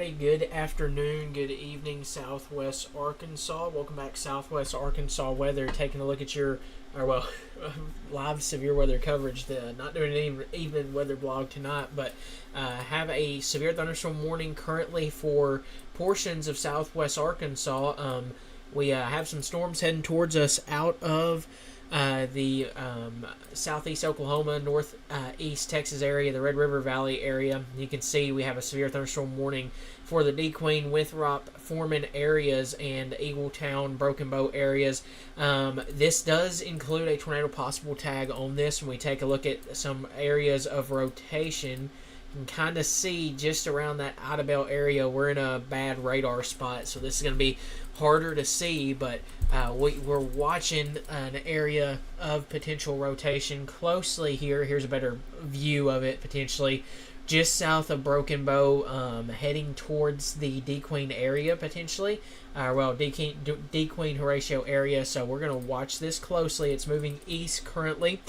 everybody. Good afternoon, good evening, Southwest Arkansas. Welcome back, Southwest Arkansas weather. Taking a look at live severe weather coverage. Not doing an even weather blog tonight, but have a severe thunderstorm warning currently for portions of Southwest Arkansas. We have some storms heading towards us out of the southeast Oklahoma, northeast Texas area, the Red River Valley area. You can see we have a severe thunderstorm warning for the DeQueen, Winthrop, Foreman areas and Eagletown, Broken Bow areas. This does include a tornado possible tag on this. When we take a look at some areas of rotation, you can kind of see just around that Idabel area, we're in a bad radar spot. So this is going to be harder to see, but we're watching an area of potential rotation closely here. Here's a better view of it potentially. Just south of Broken Bow, heading towards the DeQueen area potentially. DeQueen Horatio area. So we're going to watch this closely. It's moving east currently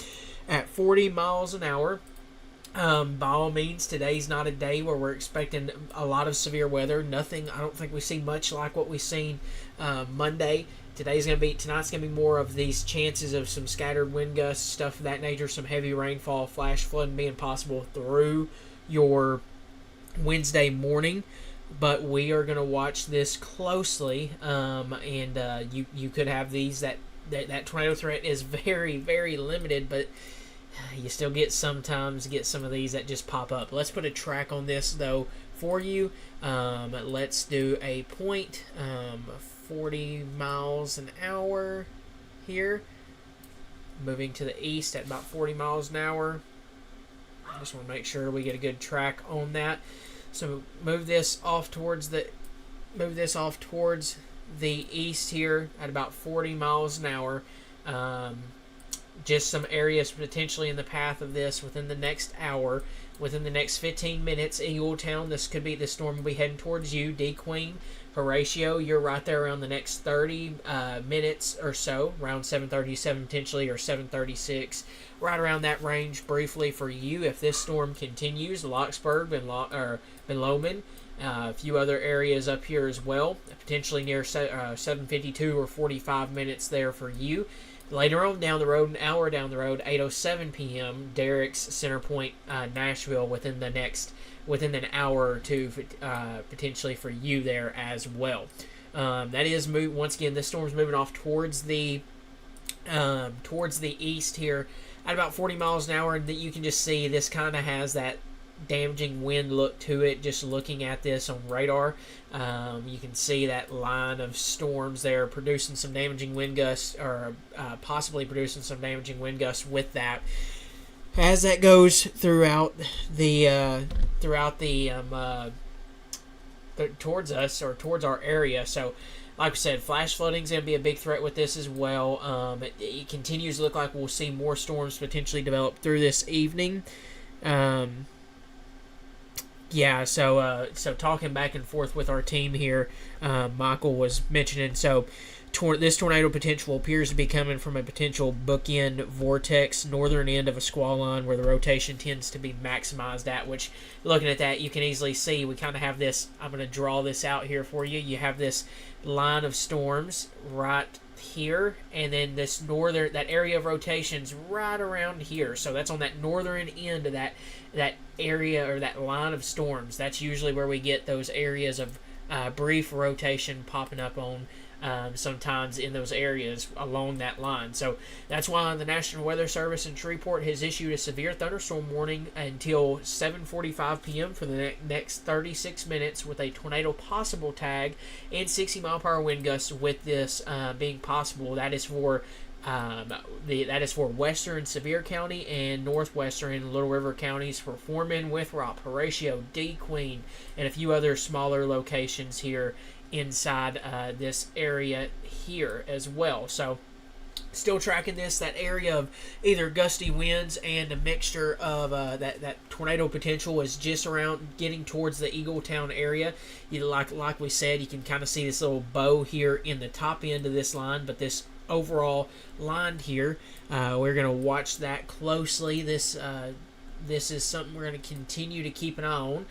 at 40 miles an hour. By all means, today's not a day where we're expecting a lot of severe weather. Nothing, I don't think we see much like what we've seen Monday. Tonight's going to be more of these chances of some scattered wind gusts, stuff of that nature, some heavy rainfall, flash flooding being possible through your Wednesday morning. But we are going to watch this closely, and you could have these that tornado threat is very, very limited, but you still sometimes get some of these that just pop up. Let's put a track on this though for you. Let's do a point, 40 miles an hour here, moving to the east at about 40 miles an hour. I just want to make sure we get a good track on that. So move this off towards the east here at about 40 miles an hour. Just some areas potentially in the path of this within the next hour. Within the next 15 minutes, Eagletown, the storm will be heading towards you. DeQueen, Horatio, you're right there around the next 30 minutes or so, around 7:37 potentially or 7:36, right around that range briefly for you. If this storm continues, Locksburg, Ben Lomond, a few other areas up here as well, potentially near 7:52 or 45 minutes there for you. Later on down the road, an hour down the road, 8:07 p.m., Derrick's Center Point, Nashville, within an hour or two, potentially for you there as well. That is once again, this storm's moving off towards the east here at about 40 miles an hour, and that you can just see this kind of has that damaging wind look to it. Just looking at this on radar, you can see that line of storms there producing some damaging wind gusts, or possibly producing some damaging wind gusts with that. As that goes throughout towards us or towards our area. So like I said, flash flooding is going to be a big threat with this as well. It continues to look like we'll see more storms potentially develop through this evening. So talking back and forth with our team here, Michael was mentioning, this tornado potential appears to be coming from a potential bookend vortex, northern end of a squall line where the rotation tends to be maximized at, which, looking at that, you can easily see we kind of have this. I'm going to draw this out here for you. You have this line of storms right here, and then that area of rotations right around here. So that's on that northern end of that area, or that line of storms. That's usually where we get those areas of brief rotation popping up on sometimes in those areas along that line. So that's why the National Weather Service in Shreveport has issued a severe thunderstorm warning until 7:45 p.m. for the next 36 minutes, with a tornado possible tag and 60-mile-per-hour wind gusts. With this being possible, that is for western Sevier County and northwestern Little River counties for Foreman, Winthrop, Horatio, DeQueen, and a few other smaller locations here inside this area here as well. So still tracking that area of either gusty winds and a mixture of that tornado potential is just around getting towards the Eagletown area. Like we said, you can kind of see this little bow here in the top end of this line, but this overall line here, we're going to watch that closely. This is something we're going to continue to keep an eye on.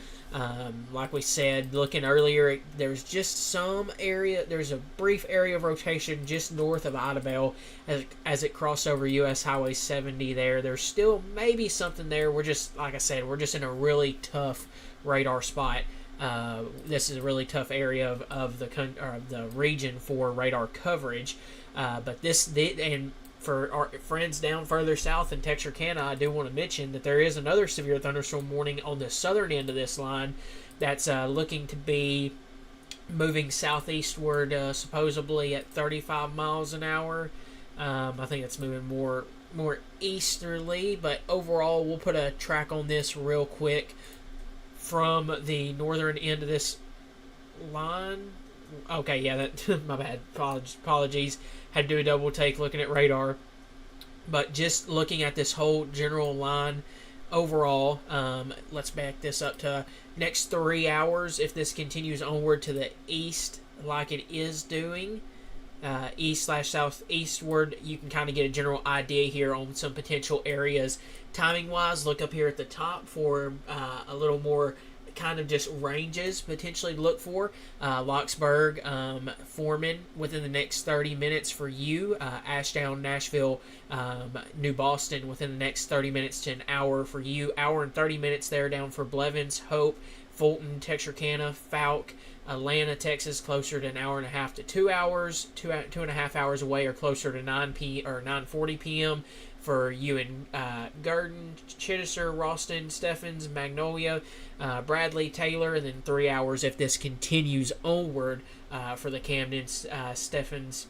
Like we said, looking earlier, there's just some area, there's a brief area of rotation just north of Idabel as it crosses over US Highway 70 there. There's still maybe something there. We're just, like I said, we're just in a really tough radar spot. This is a really tough area of the region for radar coverage. But and for our friends down further south in Texarkana, I do want to mention that there is another severe thunderstorm warning on the southern end of this line that's looking to be moving southeastward, supposedly at 35 miles an hour. I think it's moving more easterly, but overall, we'll put a track on this real quick from the northern end of this line. Okay, yeah, that my bad. Apologies. Had to do a double take looking at radar. But just looking at this whole general line overall, let's back this up to next 3 hours. If this continues onward to the east like it is doing, east/southeastward, you can kind of get a general idea here on some potential areas. Timing-wise, look up here at the top for a little more kind of just ranges potentially to look for. Locksburg, Foreman within the next 30 minutes for you. Ashdown, Nashville, New Boston within the next 30 minutes to an hour for you. Hour and 30 minutes there down for Blevins, Hope, Fulton, Texarkana, Falk, Atlanta, Texas, closer to an hour and a half to 2 hours. 2.5 hours away or closer to 9:40 p.m. for you in Garden, Chittister, Ralston, Stephens, Magnolia, Bradley, Taylor, and then 3 hours if this continues onward for the Camden, Stephens,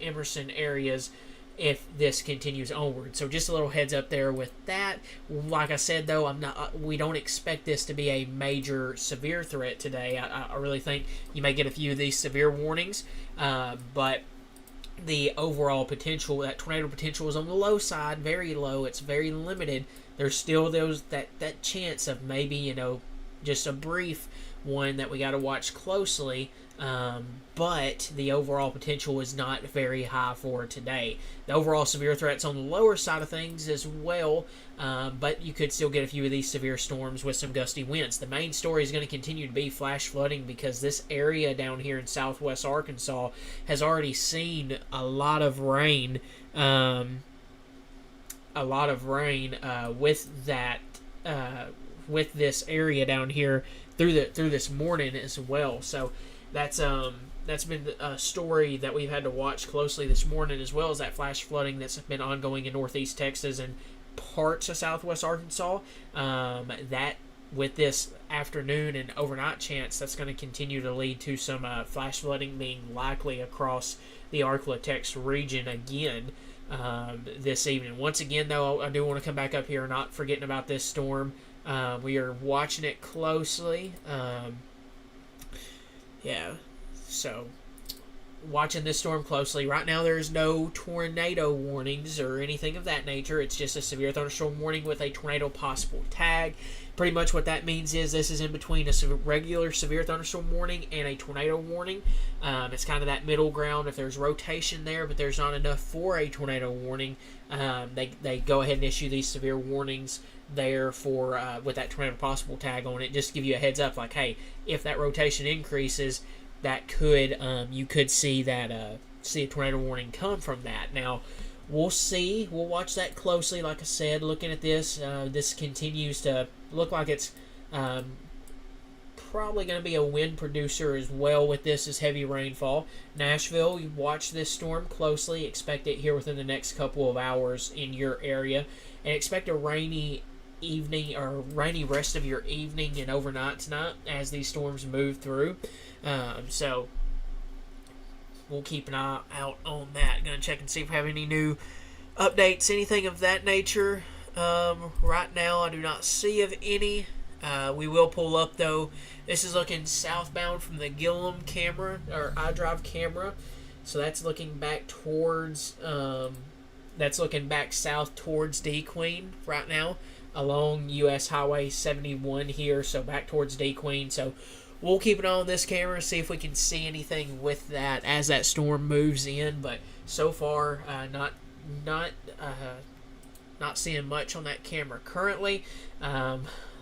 Emerson areas if this continues onward. So just a little heads up there with that. Like I said, though, we don't expect this to be a major severe threat today. I really think you may get a few of these severe warnings, but the overall potential, that tornado potential, is on the low side, very low. It's very limited. There's still that chance of maybe, just a brief one that we got to watch closely. But the overall potential is not very high for today. The overall severe threat's on the lower side of things as well, but you could still get a few of these severe storms with some gusty winds. The main story is going to continue to be flash flooding because this area down here in southwest Arkansas has already seen a lot of rain. With this area down here through this morning as well. So that's been a story that we've had to watch closely this morning, as well as that flash flooding that's been ongoing in northeast Texas and parts of southwest Arkansas. That with this afternoon and overnight chance, that's going to continue to lead to some flash flooding being likely across the Arklatex region again this evening. Once again, though, I do want to come back up here, not forgetting about this storm. We are watching it closely. So watching this storm closely. Right now there is no tornado warnings or anything of that nature. It's just a severe thunderstorm warning with a tornado possible tag. Pretty much what that means is this is in between a regular severe thunderstorm warning and a tornado warning. It's kind of that middle ground. If there's rotation there, but there's not enough for a tornado warning, they go ahead and issue these severe warnings there for with that tornado possible tag on it, just to give you a heads up, like, hey, if that rotation increases, that could you could see a tornado warning come from that. Now we'll see. We'll watch that closely. Like I said, looking at this, this continues to look like it's probably going to be a wind producer as well with this as heavy rainfall. Nashville, you watch this storm closely. Expect it here within the next couple of hours in your area, and expect a rainy evening or rainy rest of your evening and overnight tonight as these storms move through. So we'll keep an eye out on that. Gonna check and see if we have any new updates, anything of that nature. Right now I do not see of any. We will pull up though. This is looking southbound from the Gillum camera or iDrive camera, so that's looking back towards that's looking back south towards DeQueen right now along US Highway 71 here, so back towards DeQueen. So we'll keep an eye on this camera, see if we can see anything with that as that storm moves in. But so far, not seeing much on that camera currently.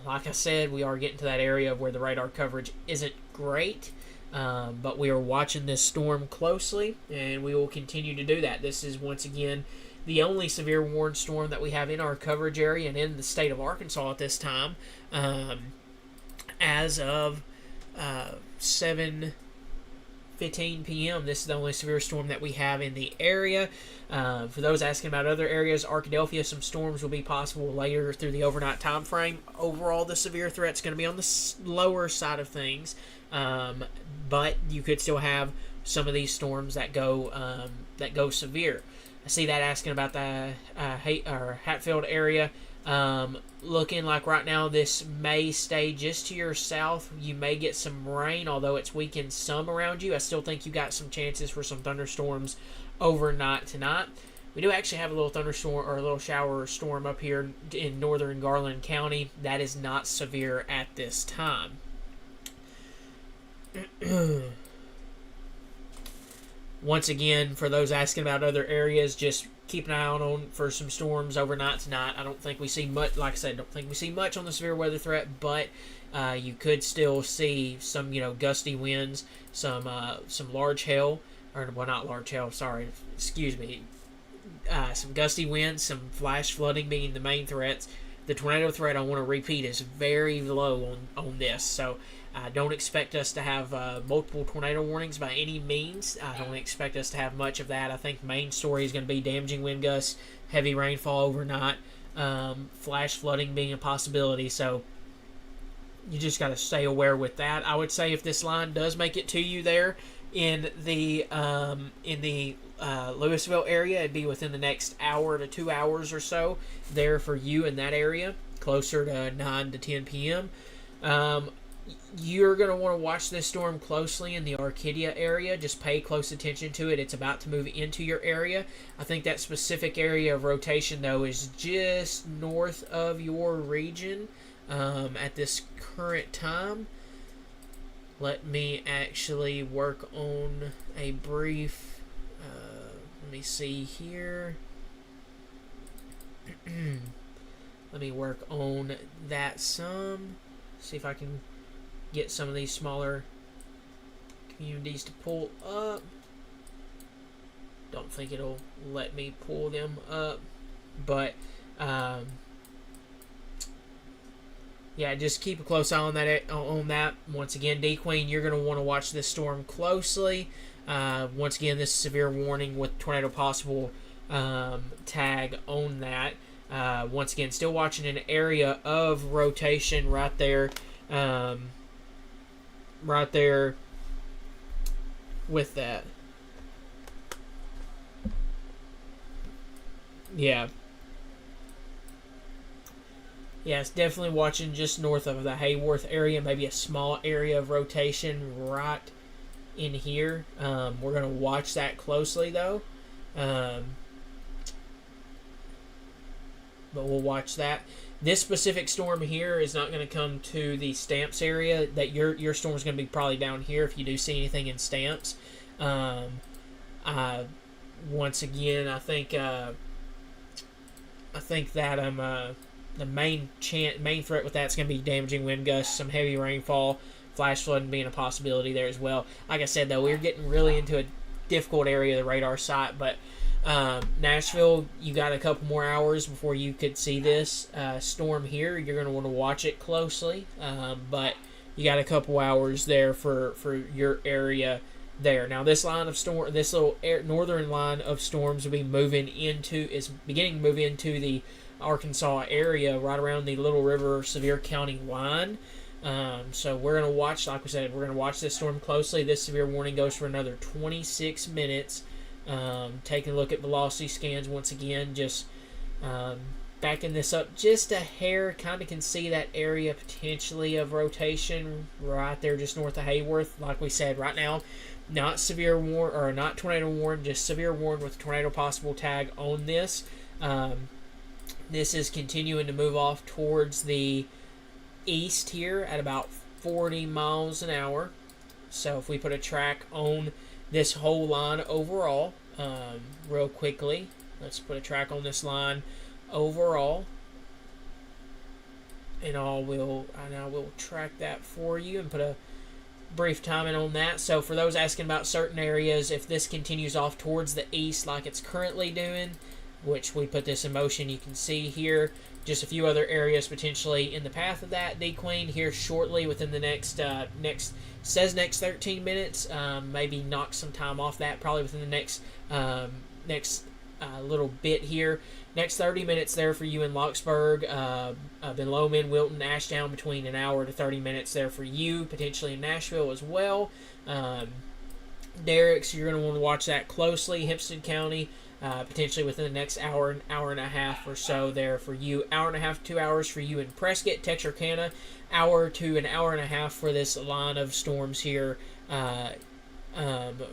like I said, we are getting to that area where the radar coverage isn't great. But we are watching this storm closely, and we will continue to do that. This is, once again, the only severe warned storm that we have in our coverage area and in the state of Arkansas at this time. As of 7:15 p.m., this is the only severe storm that we have in the area. For those asking about other areas, Arkadelphia, some storms will be possible later through the overnight time frame. Overall, the severe threat's going to be on the lower side of things, but you could still have some of these storms that go severe. I see that asking about the Hatfield area. Looking like right now this may stay just to your south. You may get some rain, although it's weakened some around you. I still think you got some chances for some thunderstorms overnight tonight. We do actually have a little thunderstorm or a little shower storm up here in northern Garland County. That is not severe at this time. Once again, for those asking about other areas, just keep an eye on for some storms overnight tonight. I don't think we see much, like I said, don't think we see much on the severe weather threat, but you could still see some, gusty winds, some large hail, or well, not large hail, sorry, excuse me, some gusty winds, some flash flooding being the main threats. The tornado threat, I want to repeat, is very low on this, so don't expect us to have multiple tornado warnings by any means. I don't expect us to have much of that. I think the main story is going to be damaging wind gusts, heavy rainfall overnight, flash flooding being a possibility. So you just got to stay aware with that. I would say if this line does make it to you there in the Louisville area, it'd be within the next hour to 2 hours or so there for you in that area, closer to 9 to 10 p.m. You're going to want to watch this storm closely in the Arcadia area. Just pay close attention to it. It's about to move into your area. I think that specific area of rotation, though, is just north of your region at this current time. Let me actually work on a brief... let me see here. Let me work on that some. See if I can get some of these smaller communities to pull up. Don't think it'll let me pull them up, but yeah, just keep a close eye on that. Once again, D Queen, you're going to want to watch this storm closely. Once again, this is severe warning with tornado possible tag on that. Once again, still watching an area of rotation right there. Right there with that. Yeah, it's definitely watching just north of the Hayworth area, maybe a small area of rotation right in here. We're going to watch that closely, though. But we'll watch that. This specific storm here is not going to come to the Stamps area. That your storm is going to be probably down here if you do see anything in Stamps. Once again, I think that the main threat with that's going to be damaging wind gusts, some heavy rainfall, flash flooding being a possibility there as well. Like I said, though, we're getting really into a difficult area of the radar site, but Nashville, you got a couple more hours before you could see this storm here. You're going to want to watch it closely, but you got a couple hours there for your area there. Now, this line of storm, this little northern line of storms will be beginning to move into the Arkansas area right around the Little River Sevier County line. So we're going to watch, like we said, we're going to watch this storm closely. This severe warning goes for another 26 minutes. Taking a look at velocity scans once again, just backing this up just a hair. Kind of can see that area potentially of rotation right there just north of Hayworth. Like we said, right now, not severe warn or not tornado warn, just severe warn with tornado possible tag on this. This is continuing to move off towards the east here at about 40 miles an hour. So if we put a track on this whole line overall, real quickly, let's put a track on this line overall, and I will track that for you and put a brief timing on that. So for those asking about certain areas, if this continues off towards the east like it's currently doing, which we put this in motion, you can see here just a few other areas potentially in the path of that D-Queen here shortly within the next 13 minutes. Maybe knock some time off that probably within the next little bit here. Next 30 minutes there for you in Locksburg, Ben Lomond, Wilton, Ashdown, between an hour to 30 minutes there for you, potentially in Nashville as well. Derrick's, you're going to want to watch that closely. Hempstead County, potentially within the next hour and a half or so there for you. Hour and a half, 2 hours for you in Prescott. Texarkana, hour to an hour and a half for this line of storms here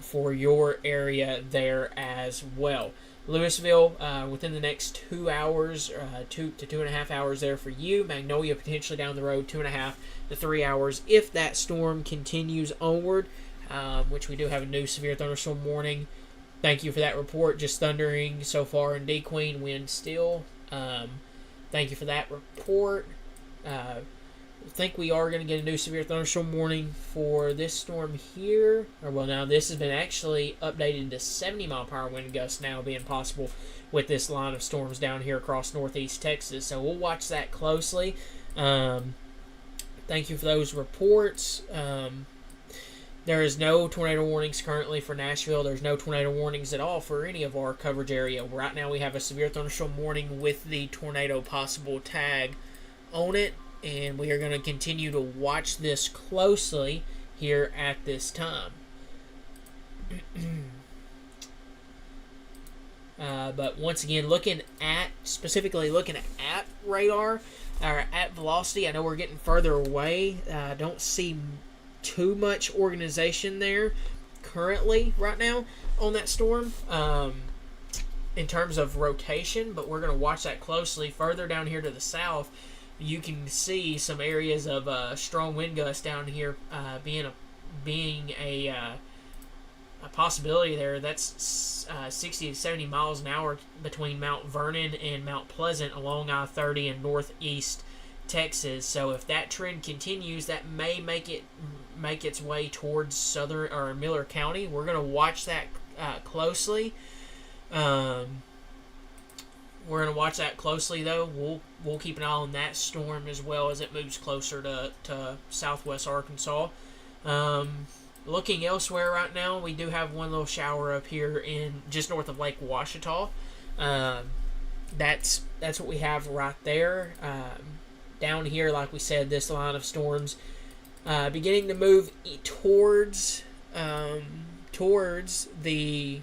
for your area there as well. Louisville, within the next 2 hours, 2 to 2.5 hours there for you. Magnolia, potentially down the road, 2.5 to 3 hours if that storm continues onward, which we do have a new severe thunderstorm warning. Thank you for that report. Just thundering so far in D-Queen, wind still. Thank you for that report. I think we are going to get a new severe thunderstorm warning for this storm here. Now this has been actually updated to 70-mile-per-hour wind gusts now being possible with this line of storms down here across northeast Texas. So we'll watch that closely. Thank you for those reports. There is no tornado warnings currently for Nashville. There's no tornado warnings at all for any of our coverage area. Right now we have a severe thunderstorm warning with the tornado possible tag on it. And we are going to continue to watch this closely here at this time. But once again, specifically looking at radar, or at velocity, I know we're getting further away. I don't see too much organization there currently right now on that storm in terms of rotation, but we're going to watch that closely. Further down here to the south, you can see some areas of strong wind gusts down here being a possibility there. That's 60 to 70 miles an hour between Mount Vernon and Mount Pleasant along I-30 in northeast Texas. So if that trend continues, that may make its way towards southern or Miller County. We're going to watch that closely. We're going to watch that closely, though. We'll keep an eye on that storm as well as it moves closer to southwest Arkansas. Looking elsewhere right now, we do have one little shower up here in just north of Lake Ouachita. That's what we have right there. Down here, like we said, this line of storms beginning to move towards the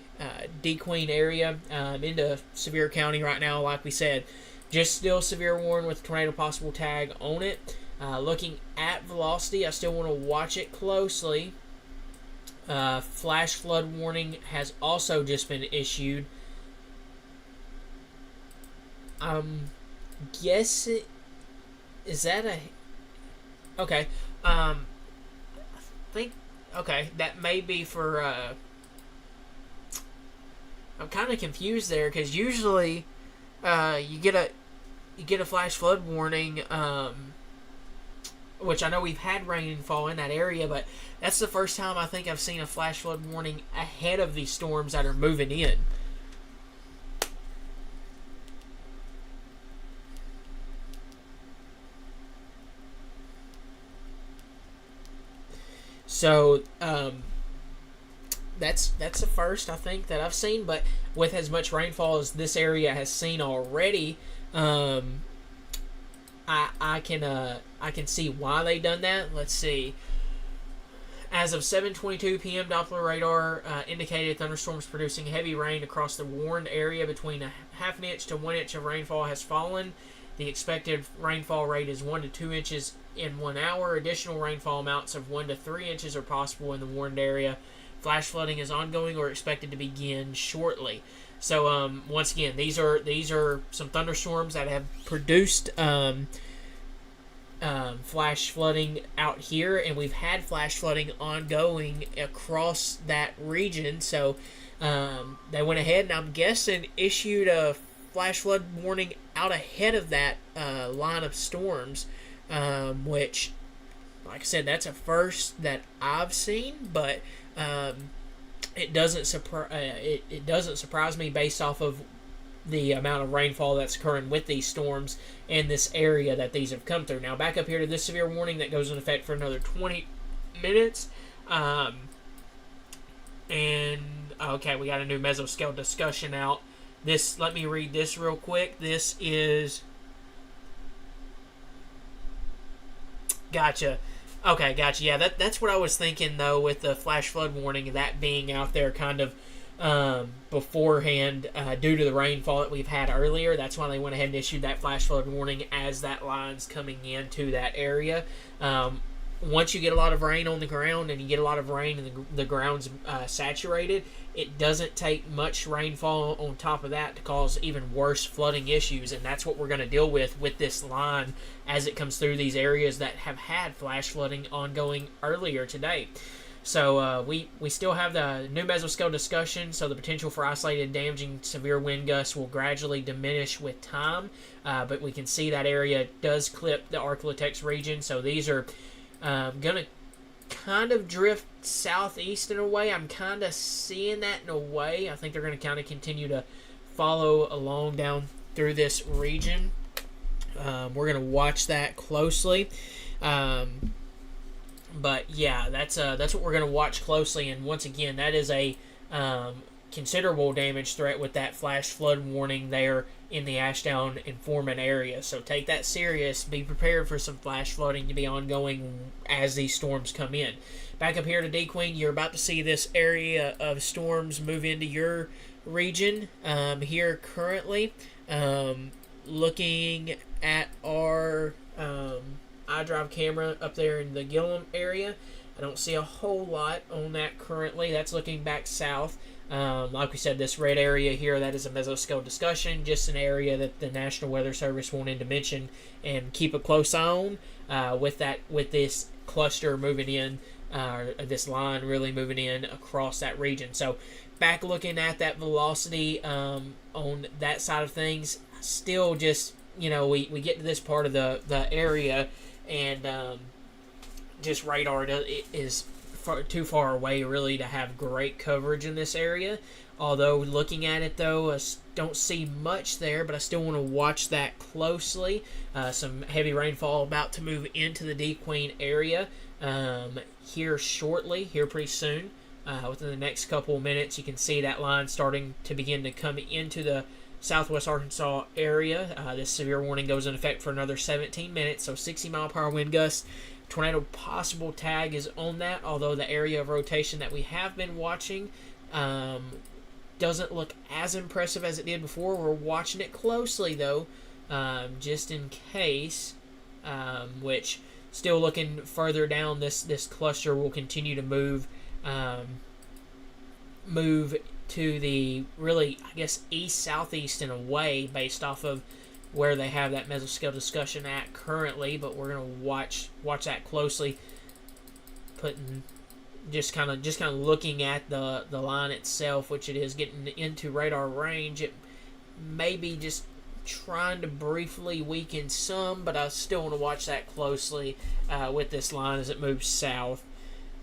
D-Queen area into Sevier County right now. Like we said, just still severe warning with tornado possible tag on it. Looking at velocity, I still want to watch it closely. Flash flood warning has also just been issued. Guess it is that a okay. I think okay, that may be for. I'm kind of confused there because usually you get a flash flood warning. Which I know we've had rainfall in that area, but that's the first time I think I've seen a flash flood warning ahead of these storms that are moving in. So that's the first I think that I've seen, but with as much rainfall as this area has seen already, I can see why they done that. Let's see. As of 7:22 p.m., Doppler radar indicated thunderstorms producing heavy rain across the warned area. Between a half an inch to 1 inch of rainfall has fallen. The expected rainfall rate is 1 to 2 inches in 1 hour. Additional rainfall amounts of 1 to 3 inches are possible in the warned area. Flash flooding is ongoing or expected to begin shortly. So once again, these are some thunderstorms that have produced flash flooding out here, and we've had flash flooding ongoing across that region. So they went ahead and I'm guessing issued a flash flood warning out ahead of that line of storms which, like I said, that's a first that I've seen, but it doesn't it doesn't surprise me based off of the amount of rainfall that's occurring with these storms in this area that these have come through. Now, back up here to this severe warning that goes in effect for another 20 minutes. And okay, we got a new mesoscale discussion out. This, let me read this real quick. This is, gotcha. Okay, gotcha. Yeah, that's what I was thinking though, with the flash flood warning, that being out there kind of beforehand due to the rainfall that we've had earlier. That's why they went ahead and issued that flash flood warning as that line's coming into that area. Once you get a lot of rain on the ground and you get a lot of rain and the ground's saturated, it doesn't take much rainfall on top of that to cause even worse flooding issues, and that's what we're going to deal with this line as it comes through these areas that have had flash flooding ongoing earlier today. So we still have the new mesoscale discussion, so the potential for isolated damaging severe wind gusts will gradually diminish with time, but we can see that area does clip the Arklatex region, so these are going to kind of drift southeast in a way. I'm kind of seeing that in a way. I think they're going to kind of continue to follow along down through this region. We're going to watch that closely. But yeah, that's what we're going to watch closely. And once again, that is a considerable damage threat with that flash flood warning there in the Ashdown and Foreman area. So take that serious. Be prepared for some flash flooding to be ongoing as these storms come in. Back up here to D Queen, you're about to see this area of storms move into your region here currently. Looking at our iDrive camera up there in the Gillum area, I don't see a whole lot on that currently. That's looking back south. Like we said, this red area here, that is a mesoscale discussion, just an area that the National Weather Service wanted to mention and keep a close eye on with this cluster moving in, this line really moving in across that region. So back looking at that velocity on that side of things, still just, we get to this part of the area and just radar is too far away really to have great coverage in this area. Although looking at it though, I don't see much there, but I still want to watch that closely. Some heavy rainfall about to move into the D Queen area here shortly, here pretty soon. Within the next couple of minutes, you can see that line starting to begin to come into the southwest Arkansas area. This severe warning goes in effect for another 17 minutes, so 60 mile per hour wind gusts. Tornado possible tag is on that, although the area of rotation that we have been watching doesn't look as impressive as it did before. We're watching it closely though, just in case, which still looking further down, this cluster will continue to move to the really, I guess, east-southeast in a way based off of where they have that mesoscale discussion at currently, but we're going to watch that closely, just kind of looking at the line itself, which it is getting into radar range. It may be just trying to briefly weaken some, but I still want to watch that closely with this line as it moves south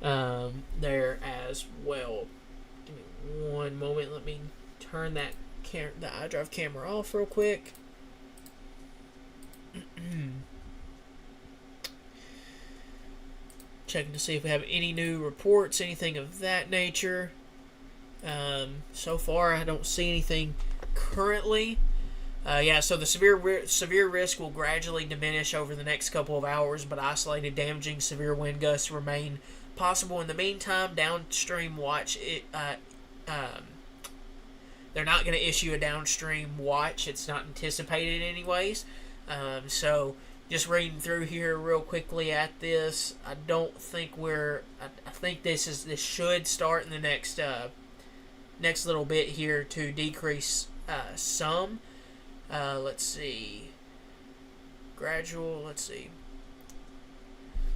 there as well. Give me one moment. Let me turn the iDrive camera off real quick. Checking to see if we have any new reports, anything of that nature. So far, I don't see anything currently. So the severe risk will gradually diminish over the next couple of hours, but isolated damaging severe wind gusts remain possible. In the meantime, downstream watch. They're not going to issue a downstream watch. It's not anticipated anyways. So just reading through here real quickly at this, I don't think I think this should start in the next little bit here to decrease some. Let's see. Gradual. Let's see.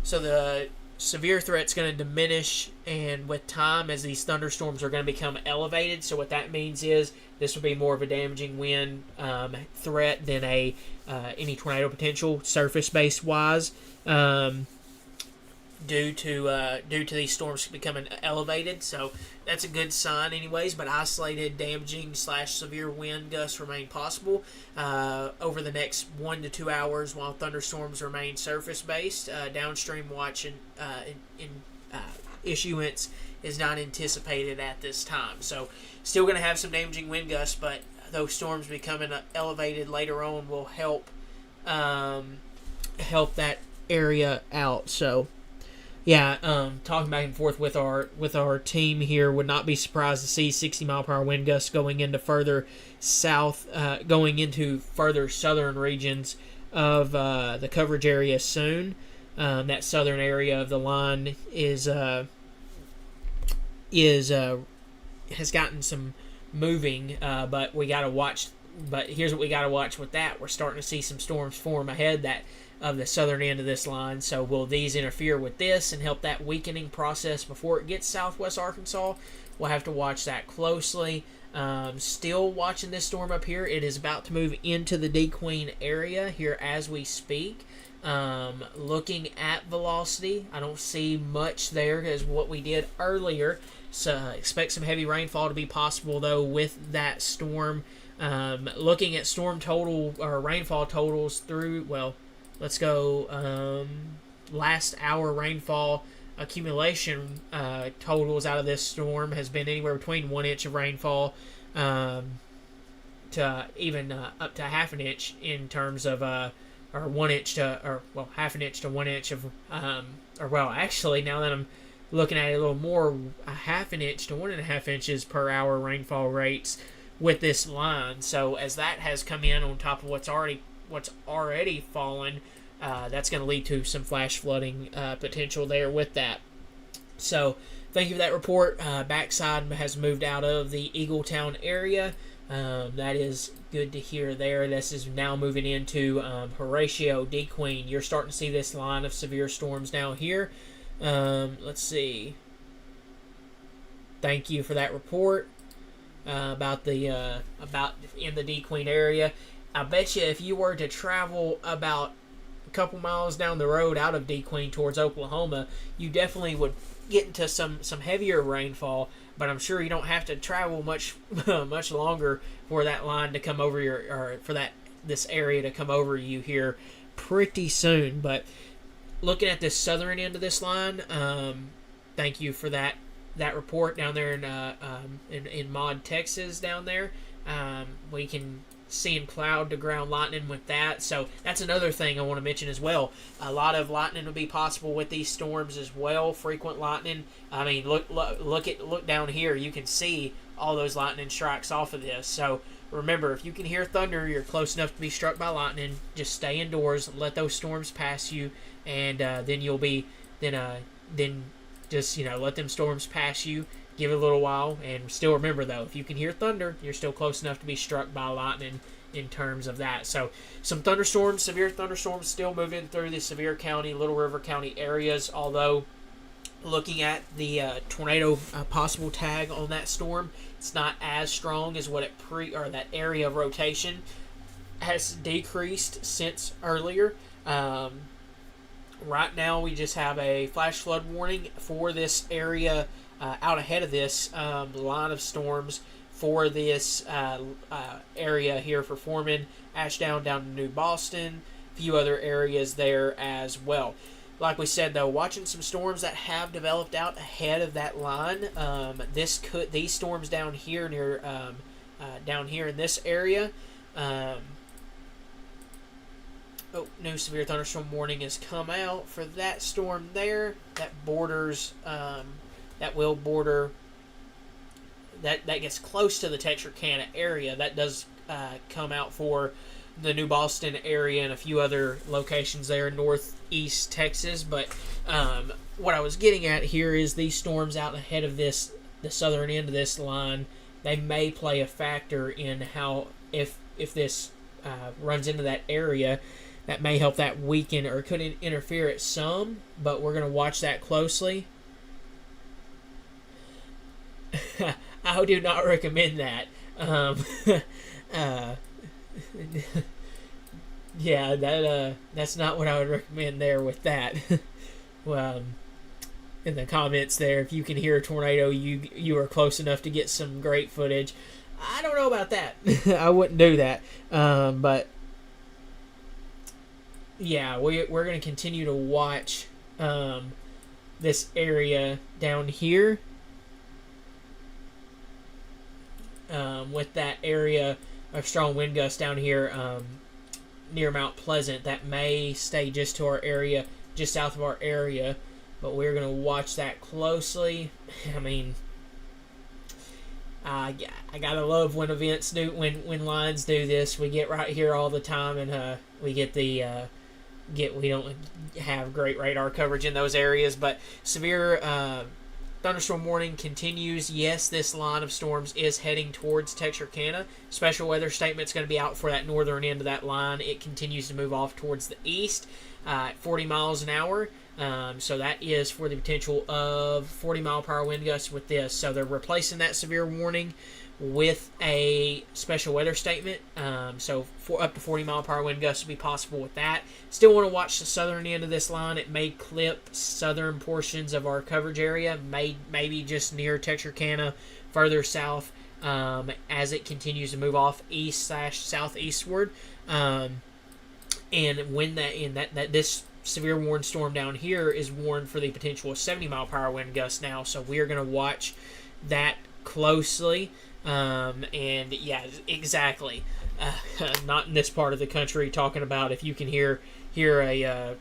So severe threat's going to diminish, and with time, as these thunderstorms are going to become elevated. So what that means is this will be more of a damaging wind threat than any tornado potential surface based wise. Due to these storms becoming elevated, so that's a good sign, anyways. But isolated, damaging / severe wind gusts remain possible over the next 1 to 2 hours, while thunderstorms remain surface based. Downstream watch in issuance is not anticipated at this time. So, still going to have some damaging wind gusts, but those storms becoming elevated later on will help that area out. So. Yeah, talking back and forth with our team here, would not be surprised to see 60-mile-per-hour wind gusts going into further southern regions of the coverage area soon. That southern area of the line has gotten some moving, but we got to watch. But here's what we got to watch with that: we're starting to see some storms form ahead of the southern end of this line. So will these interfere with this and help that weakening process before it gets southwest Arkansas? We'll have to watch that closely. Still watching this storm up here. It is about to move into the D Queen area here as we speak. Looking at velocity, I don't see much there as what we did earlier. So expect some heavy rainfall to be possible though with that storm. Looking at storm total or rainfall totals through, let's go last hour rainfall accumulation totals out of this storm has been anywhere between 1 inch of rainfall to even up to half an inch in terms of or 1 inch to half an inch to 1 inch of actually now that I'm looking at it a little more, a half an inch to 1.5 inches per hour rainfall rates with this line. So as that has come in on top of what's already fallen, that's going to lead to some flash flooding potential there with that. So thank you for that report. Backside has moved out of the Eagletown area. That is good to hear there. This is now moving into Horatio, D Queen. You're starting to see this line of severe storms down here. Let's see. Thank you for that report about in the D Queen area. I bet you if you were to travel about a couple miles down the road out of D Queen towards Oklahoma, you definitely would get into some heavier rainfall. But I'm sure you don't have to travel much longer for that line to come over this area to come over you here pretty soon. But looking at this southern end of this line, thank you for that report down there in Maud, Texas. Down there, we can see cloud to ground lightning with that. So that's another thing I want to mention as well. A lot of lightning will be possible with these storms as well. Frequent lightning. I mean, look down here. You can see all those lightning strikes off of this. So remember, if you can hear thunder, you're close enough to be struck by lightning. Just stay indoors. Let those storms pass you, and then you'll be just let them storms pass you. Give it a little while, and still remember though, if you can hear thunder, you're still close enough to be struck by lightning in terms of that. So some thunderstorms, severe thunderstorms still moving through the Sevier County, Little River County areas, although looking at the tornado possible tag on that storm, it's not as strong as what that area of rotation has decreased since earlier. Right now we just have a flash flood warning for this area out ahead of this line of storms for this area here for Foreman, Ashdown down to New Boston, a few other areas there as well. Like we said though, watching some storms that have developed out ahead of that line. These storms down here near down here in this area. New severe thunderstorm warning has come out for that storm there. That borders. That will border. That gets close to the Texarkana area. That does come out for the New Boston area and a few other locations there in northeast Texas. But what I was getting at here is these storms out ahead of the southern end of this line, they may play a factor in how if this runs into that area, that may help that weaken or could interfere at some, but we're going to watch that closely. I do not recommend that. Yeah, that's not what I would recommend there with that. Well, in the comments there, if you can hear a tornado, you are close enough to get some great footage. I don't know about that. I wouldn't do that. But yeah, we're going to continue to watch this area down here. With that area of strong wind gusts down here near Mount Pleasant, that may stay just to our area, just south of our area, but we're going to watch that closely. I mean, I gotta love when events do, when lines do this. We get right here all the time, and we get we don't have great radar coverage in those areas, but severe thunderstorm warning continues. Yes, this line of storms is heading towards Texarkana. Special weather statement is going to be out for that northern end of that line. It continues to move off towards the east at 40 miles an hour. So that is for the potential of 40 mile per hour wind gusts with this. So they're replacing that severe warning with a special weather statement. So for up to 40 mile per hour wind gusts will be possible with that. Still want to watch the southern end of this line. It may clip southern portions of our coverage area, maybe just near Texarkana, further south, as it continues to move off east/southeastward. And when this severe warned storm down here is warned for the potential of 70 mile per hour wind gusts now. So we are going to watch that closely. And yeah, exactly. Not in this part of the country, talking about if you can hear a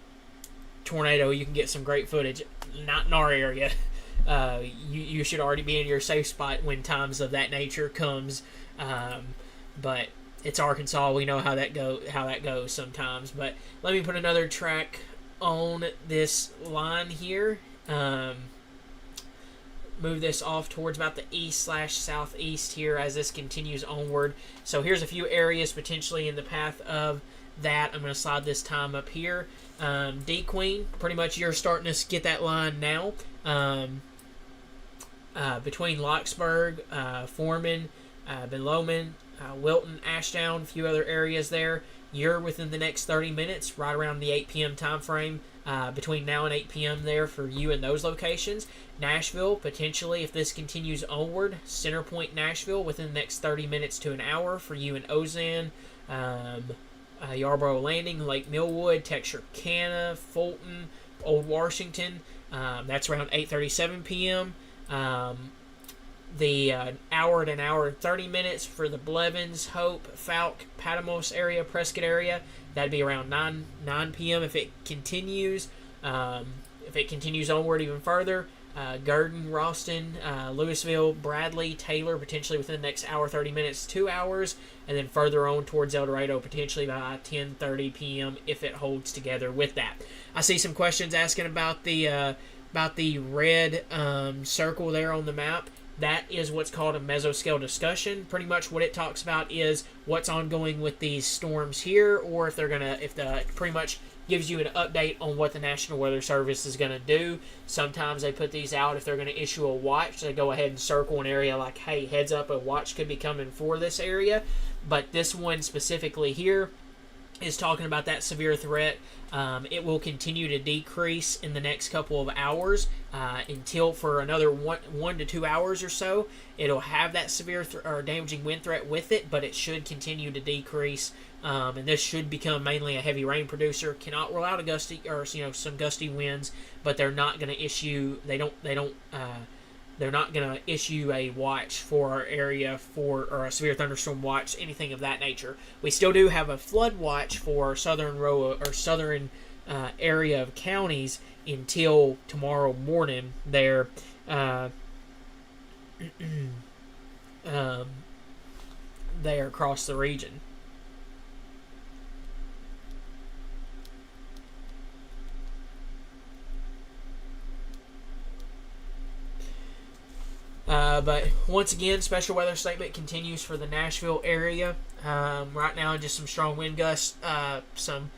tornado, you can get some great footage. Not in our area. You should already be in your safe spot when times of that nature comes. But it's Arkansas. We know how that goes sometimes. But let me put another track on this line here. Move this off towards about the east/southeast here as this continues onward. So here's a few areas potentially in the path of that. I'm going to slide this time up here. D Queen, pretty much you're starting to get that line now. Between Locksburg, Foreman, Ben Lomond, Wilton, Ashdown, a few other areas there. You're within the next 30 minutes, right around the 8 p.m. time frame. Between now and 8 p.m. there for you in those locations. Nashville, potentially, if this continues onward. Center Point, Nashville, within the next 30 minutes to an hour for you in Ozan. Yarborough Landing, Lake Millwood, Texarkana, Fulton, Old Washington. That's around 8:37 p.m. The hour to an hour and 30 minutes for the Blevins, Hope, Falk, Patmos area, Prescott area. That'd be around 9 p.m. if it continues. If it continues onward even further, Gurdon, Ralston, Louisville, Bradley, Taylor, potentially within the next hour, 30 minutes, 2 hours, and then further on towards El Dorado, potentially by 10:30 p.m. if it holds together with that. I see some questions asking about the red circle there on the map. That is what's called a mesoscale discussion. Pretty much what it talks about is what's ongoing with these storms here, or pretty much gives you an update on what the National Weather Service is going to do. Sometimes they put these out if they're going to issue a watch. They go ahead and circle an area like, hey, heads up, a watch could be coming for this area. But this one specifically here is talking about that severe threat. It will continue to decrease in the next couple of hours until for another 1 to 2 hours or so. It'll have that severe or damaging wind threat with it, but it should continue to decrease. And this should become mainly a heavy rain producer. Cannot rule out a gusty or some gusty winds, but they're not going to issue. They're not going to issue a watch for our area or a severe thunderstorm watch, anything of that nature. We still do have a flood watch for southern area of counties until tomorrow morning there. There across the region. But once again, special weather statement continues for the Nashville area. Right now, just some strong wind gusts, some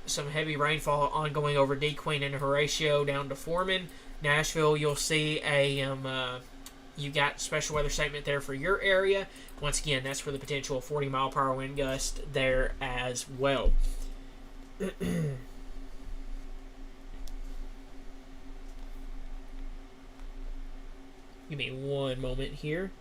Some heavy rainfall ongoing over D. Queen and Horatio down to Foreman. Nashville, you'll see you got special weather statement there for your area. Once again, that's for the potential of 40-mile-per-hour wind gust there as well. Give me one moment here.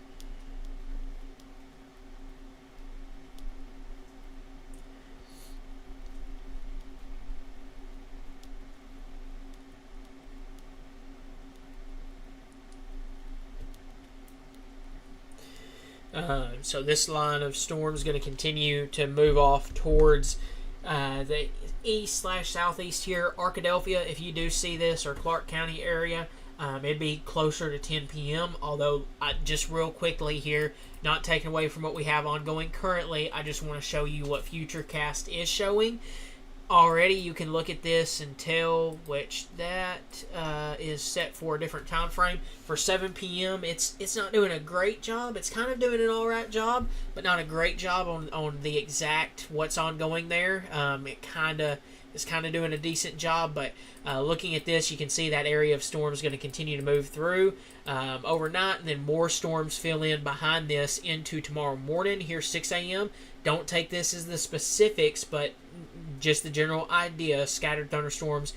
So this line of storm is going to continue to move off towards the east/southeast here. Arkadelphia, if you do see this, or Clark County area, it'd be closer to 10 p.m. Although, just real quickly here, not taking away from what we have ongoing currently, I just want to show you what Futurecast is showing. Already, you can look at this and tell which that is set for a different time frame. For 7 p.m., it's not doing a great job. It's kind of doing an all right job, but not a great job on the exact what's ongoing there. It's kind of doing a decent job, but looking at this, you can see that area of storm is going to continue to move through overnight, and then more storms fill in behind this into tomorrow morning here 6 a.m. Don't take this as the specifics, but just the general idea. Scattered thunderstorms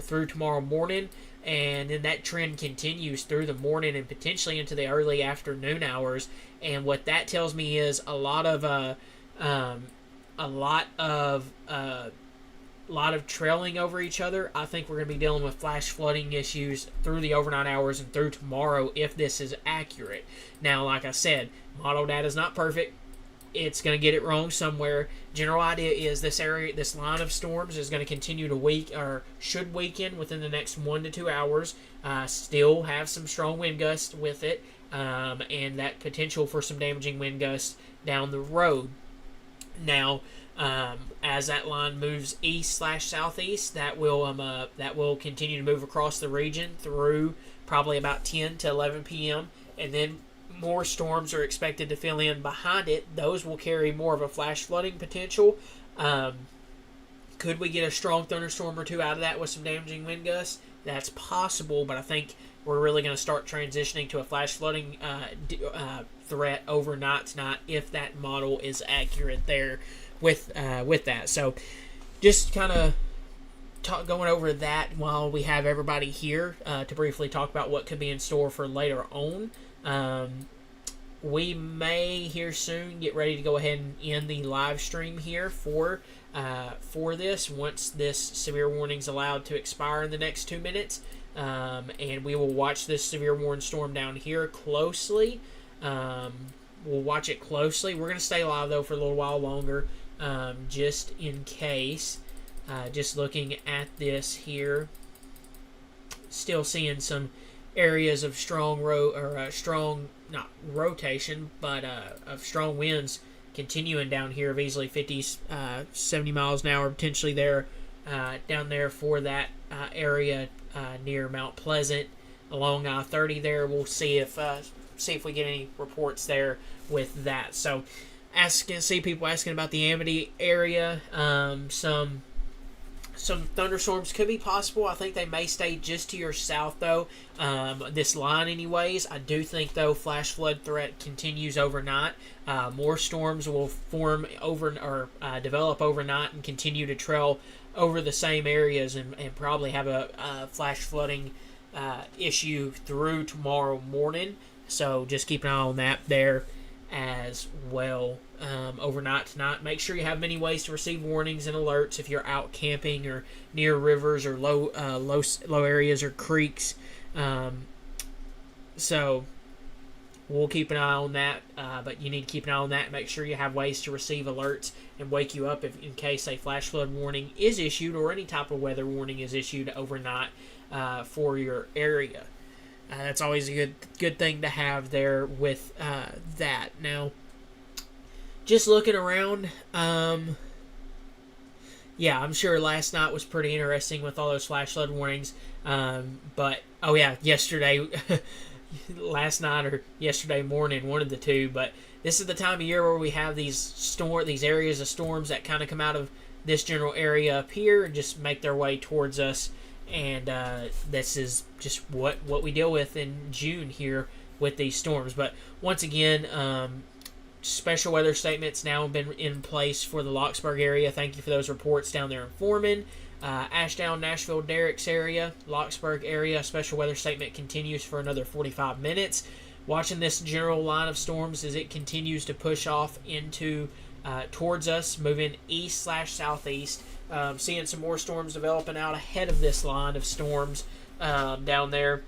through tomorrow morning, and then that trend continues through the morning and potentially into the early afternoon hours. And what that tells me is a lot of trailing over each other. I think we're going to be dealing with flash flooding issues through the overnight hours and through tomorrow if this is accurate. Now, like I said, model data is not perfect. It's going to get it wrong somewhere. General idea is this line of storms is going to continue to should weaken within the next 1 to 2 hours. Still have some strong wind gusts with it, and that potential for some damaging wind gusts down the road. Now, as that line moves east/southeast, that will continue to move across the region through probably about 10 to 11 p.m. and then more storms are expected to fill in behind it. Those will carry more of a flash flooding potential. Could we get a strong thunderstorm or two out of that with some damaging wind gusts? That's possible, but I think we're really going to start transitioning to a flash flooding threat overnight tonight if that model is accurate there with that. So just kind of going over that while we have everybody here to briefly talk about what could be in store for later on. We may here soon get ready to go ahead and end the live stream here for this once this severe warning is allowed to expire in the next 2 minutes, and we will watch this severe warning storm down here closely. We'll watch it closely. We're going to stay live though for a little while longer, just in case. Just looking at this here, still seeing some areas of strong not rotation, but of strong winds continuing down here of easily 50, 70 miles an hour potentially there, down there for that area near Mount Pleasant along I-30 there. We'll see if we get any reports there with that. So see people asking about the Amity area. Some thunderstorms could be possible. I think they may stay just to your south, though. This line, anyways. I do think, though, flash flood threat continues overnight. More storms will develop overnight and continue to trail over the same areas and probably have a flash flooding issue through tomorrow morning. So just keep an eye on that there as well. Overnight tonight, make sure you have many ways to receive warnings and alerts if you're out camping or near rivers or low areas or creeks. So we'll keep an eye on that, but you need to keep an eye on that and make sure you have ways to receive alerts and wake you up in case a flash flood warning is issued or any type of weather warning is issued overnight for your area. That's always a good thing to have there with that. Now, just looking around, I'm sure last night was pretty interesting with all those flash flood warnings. But yesterday last night or yesterday morning, one of the two. But this is the time of year where we have these areas of storms that kind of come out of this general area up here and just make their way towards us. And this is just what we deal with in June here with these storms. But once again, special weather statements now been in place for the Locksburg area. Thank you for those reports down there in Foreman. Ashdown, Nashville, Derricks area, Locksburg area, special weather statement continues for another 45 minutes. Watching this general line of storms as it continues to push off into towards us, moving east/southeast. Seeing some more storms developing out ahead of this line of storms down there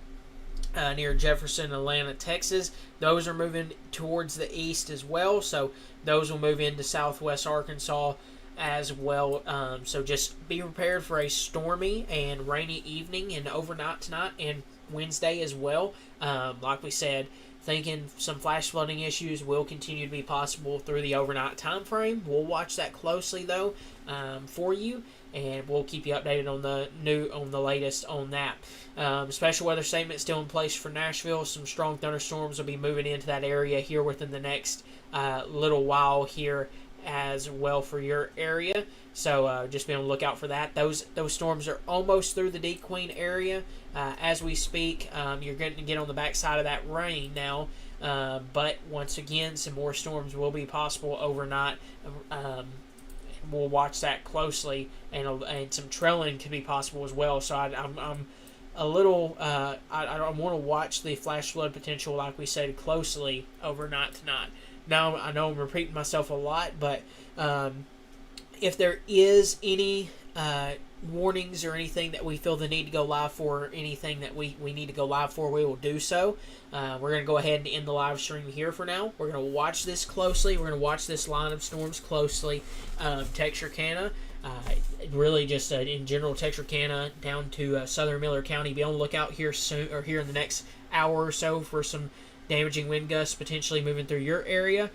near Jefferson, Atlanta, Texas. Those are moving towards the east as well, so those will move into southwest Arkansas as well. So just be prepared for a stormy and rainy evening and overnight tonight and Wednesday as well. Like we said, thinking some flash flooding issues will continue to be possible through the overnight time frame. We'll watch that closely though for you, and we'll keep you updated on the latest on that. Special weather statement still in place for Nashville. Some strong thunderstorms will be moving into that area here within the next little while here as well for your area. So just be on the lookout for that. Those storms are almost through the D Queen area as we speak. You're going to get on the backside of that rain now. But once again, some more storms will be possible overnight. We'll watch that closely, and some trailing could be possible as well. So I'm a little. I want to watch the flash flood potential, like we said, closely overnight tonight. Now, I know I'm repeating myself a lot, but if there is any warnings or anything that we feel the need to go live for, or anything that we need to go live for, we will do so. We're going to go ahead and end the live stream here for now. We're going to watch this closely. We're going to watch this line of storms closely. Texarkana, really just in general, Texarkana down to southern Miller County. Be on the lookout here soon, or here in the next hour or so, for some damaging wind gusts potentially moving through your area.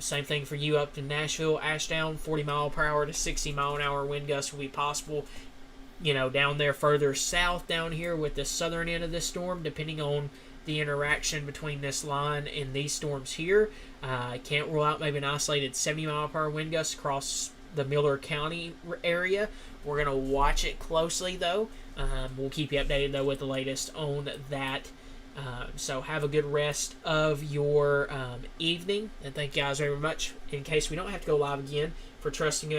Same thing for you up in Nashville, Ashdown, 40 mile per hour to 60 mile an hour wind gusts will be possible. Down there further south down here with the southern end of this storm, depending on the interaction between this line and these storms here. I can't rule out maybe an isolated 70 mile per hour wind gust across the Miller County area. We're going to watch it closely though. We'll keep you updated though with the latest on that. So have a good rest of your evening, and thank you guys very much. In case we don't have to go live again, for trusting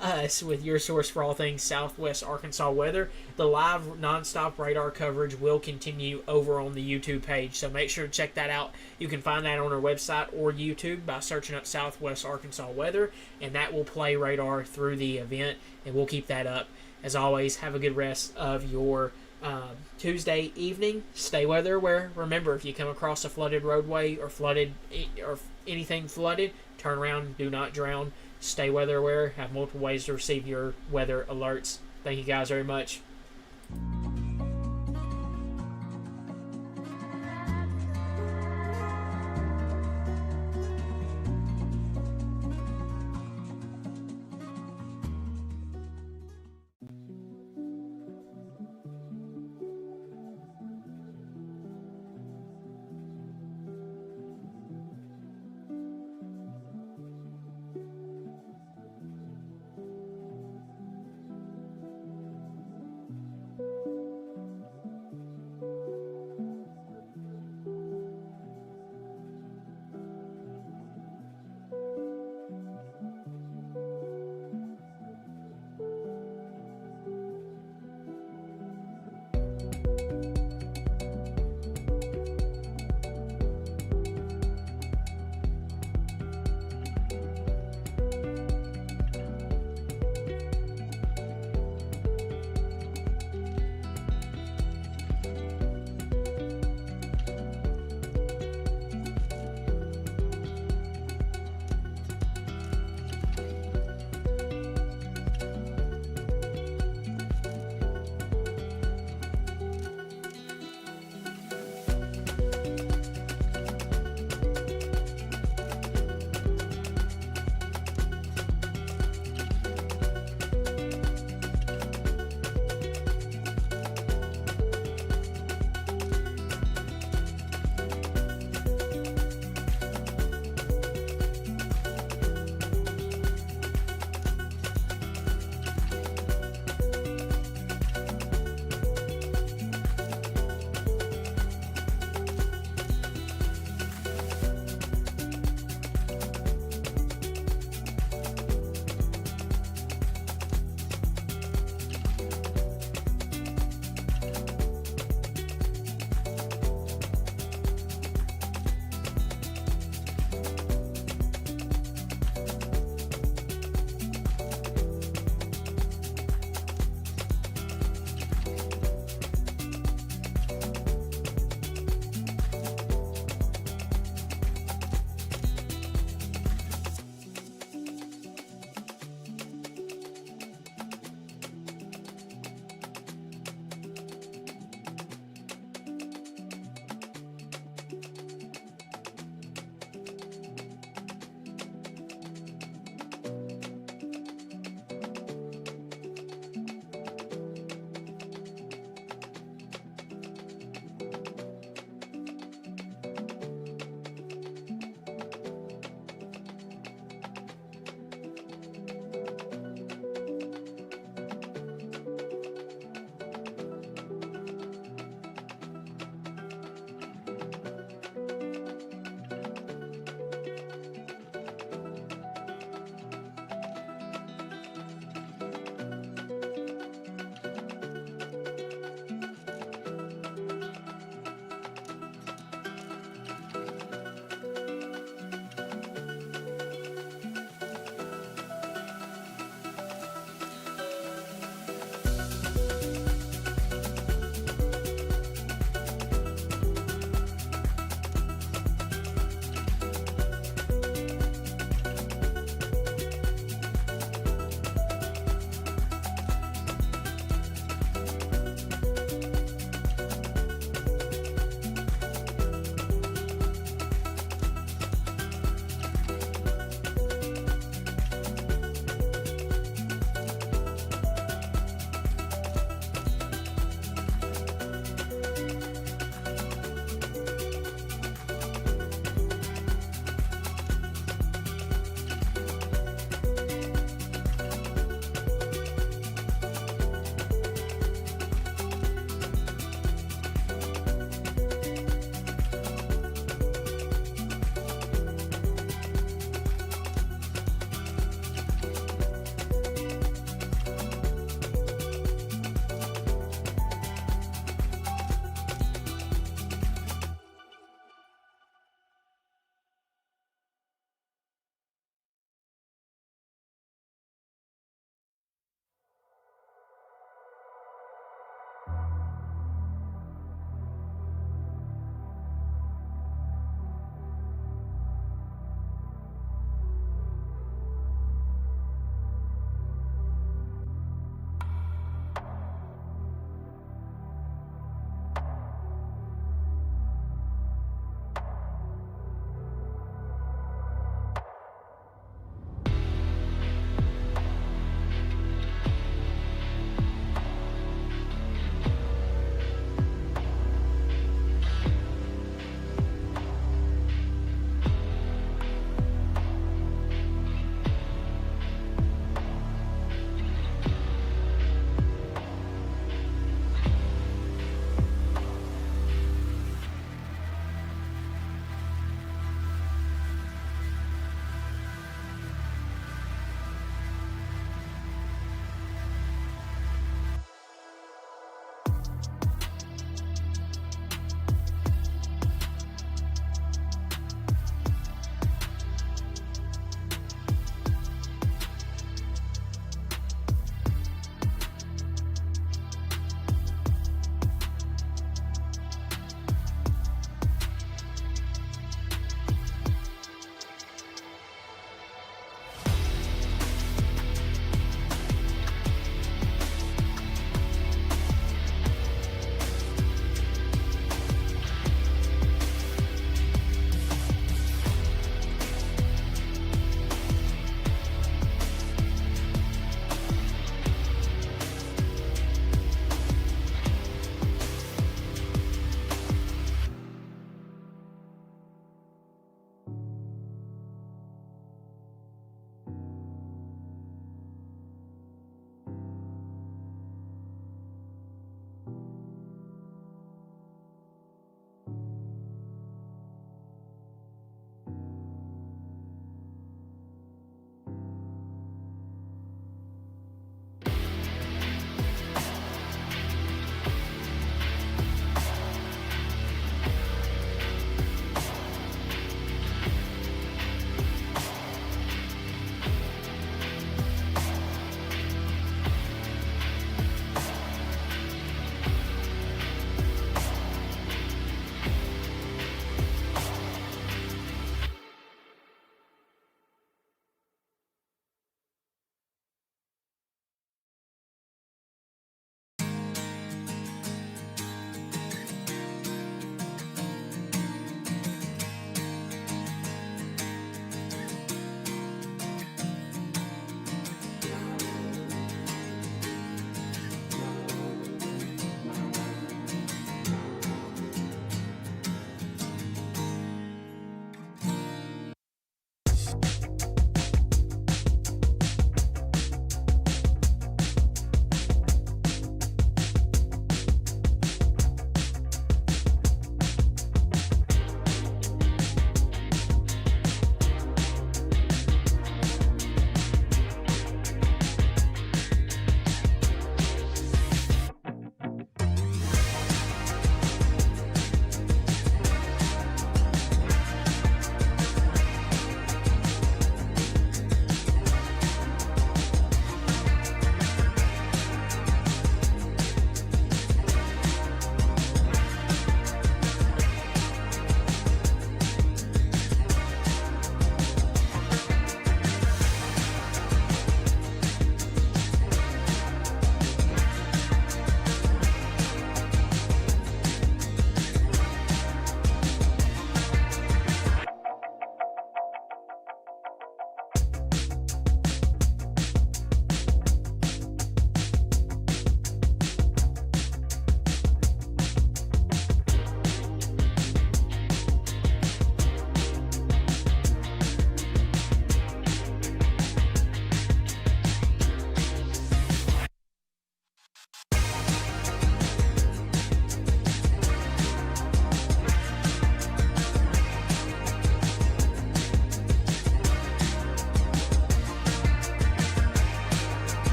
us with your source for all things Southwest Arkansas weather. The live nonstop radar coverage will continue over on the YouTube page, so make sure to check that out. You can find that on our website or YouTube by searching up Southwest Arkansas weather, and that will play radar through the event, and we'll keep that up. As always, have a good rest of your Tuesday evening. Stay weather aware. Remember, if you come across a flooded roadway or anything flooded, turn around, do not drown. Stay weather aware. Have multiple ways to receive your weather alerts. Thank you guys very much.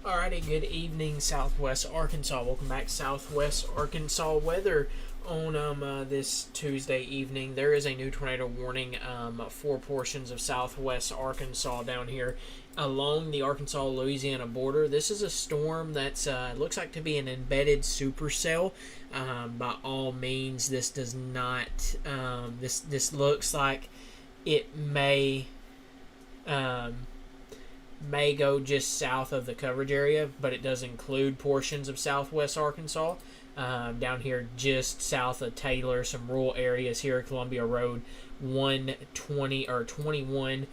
Alrighty, good evening, Southwest Arkansas. Welcome back, Southwest Arkansas weather on this Tuesday evening. There is a new tornado warning for portions of Southwest Arkansas down here along the Arkansas-Louisiana border. This is a storm that's looks like to be an embedded supercell. By all means, this does not. This looks like it may go just south of the coverage area, but it does include portions of Southwest Arkansas. Down here just south of Taylor, some rural areas here, Columbia Road 120 or 21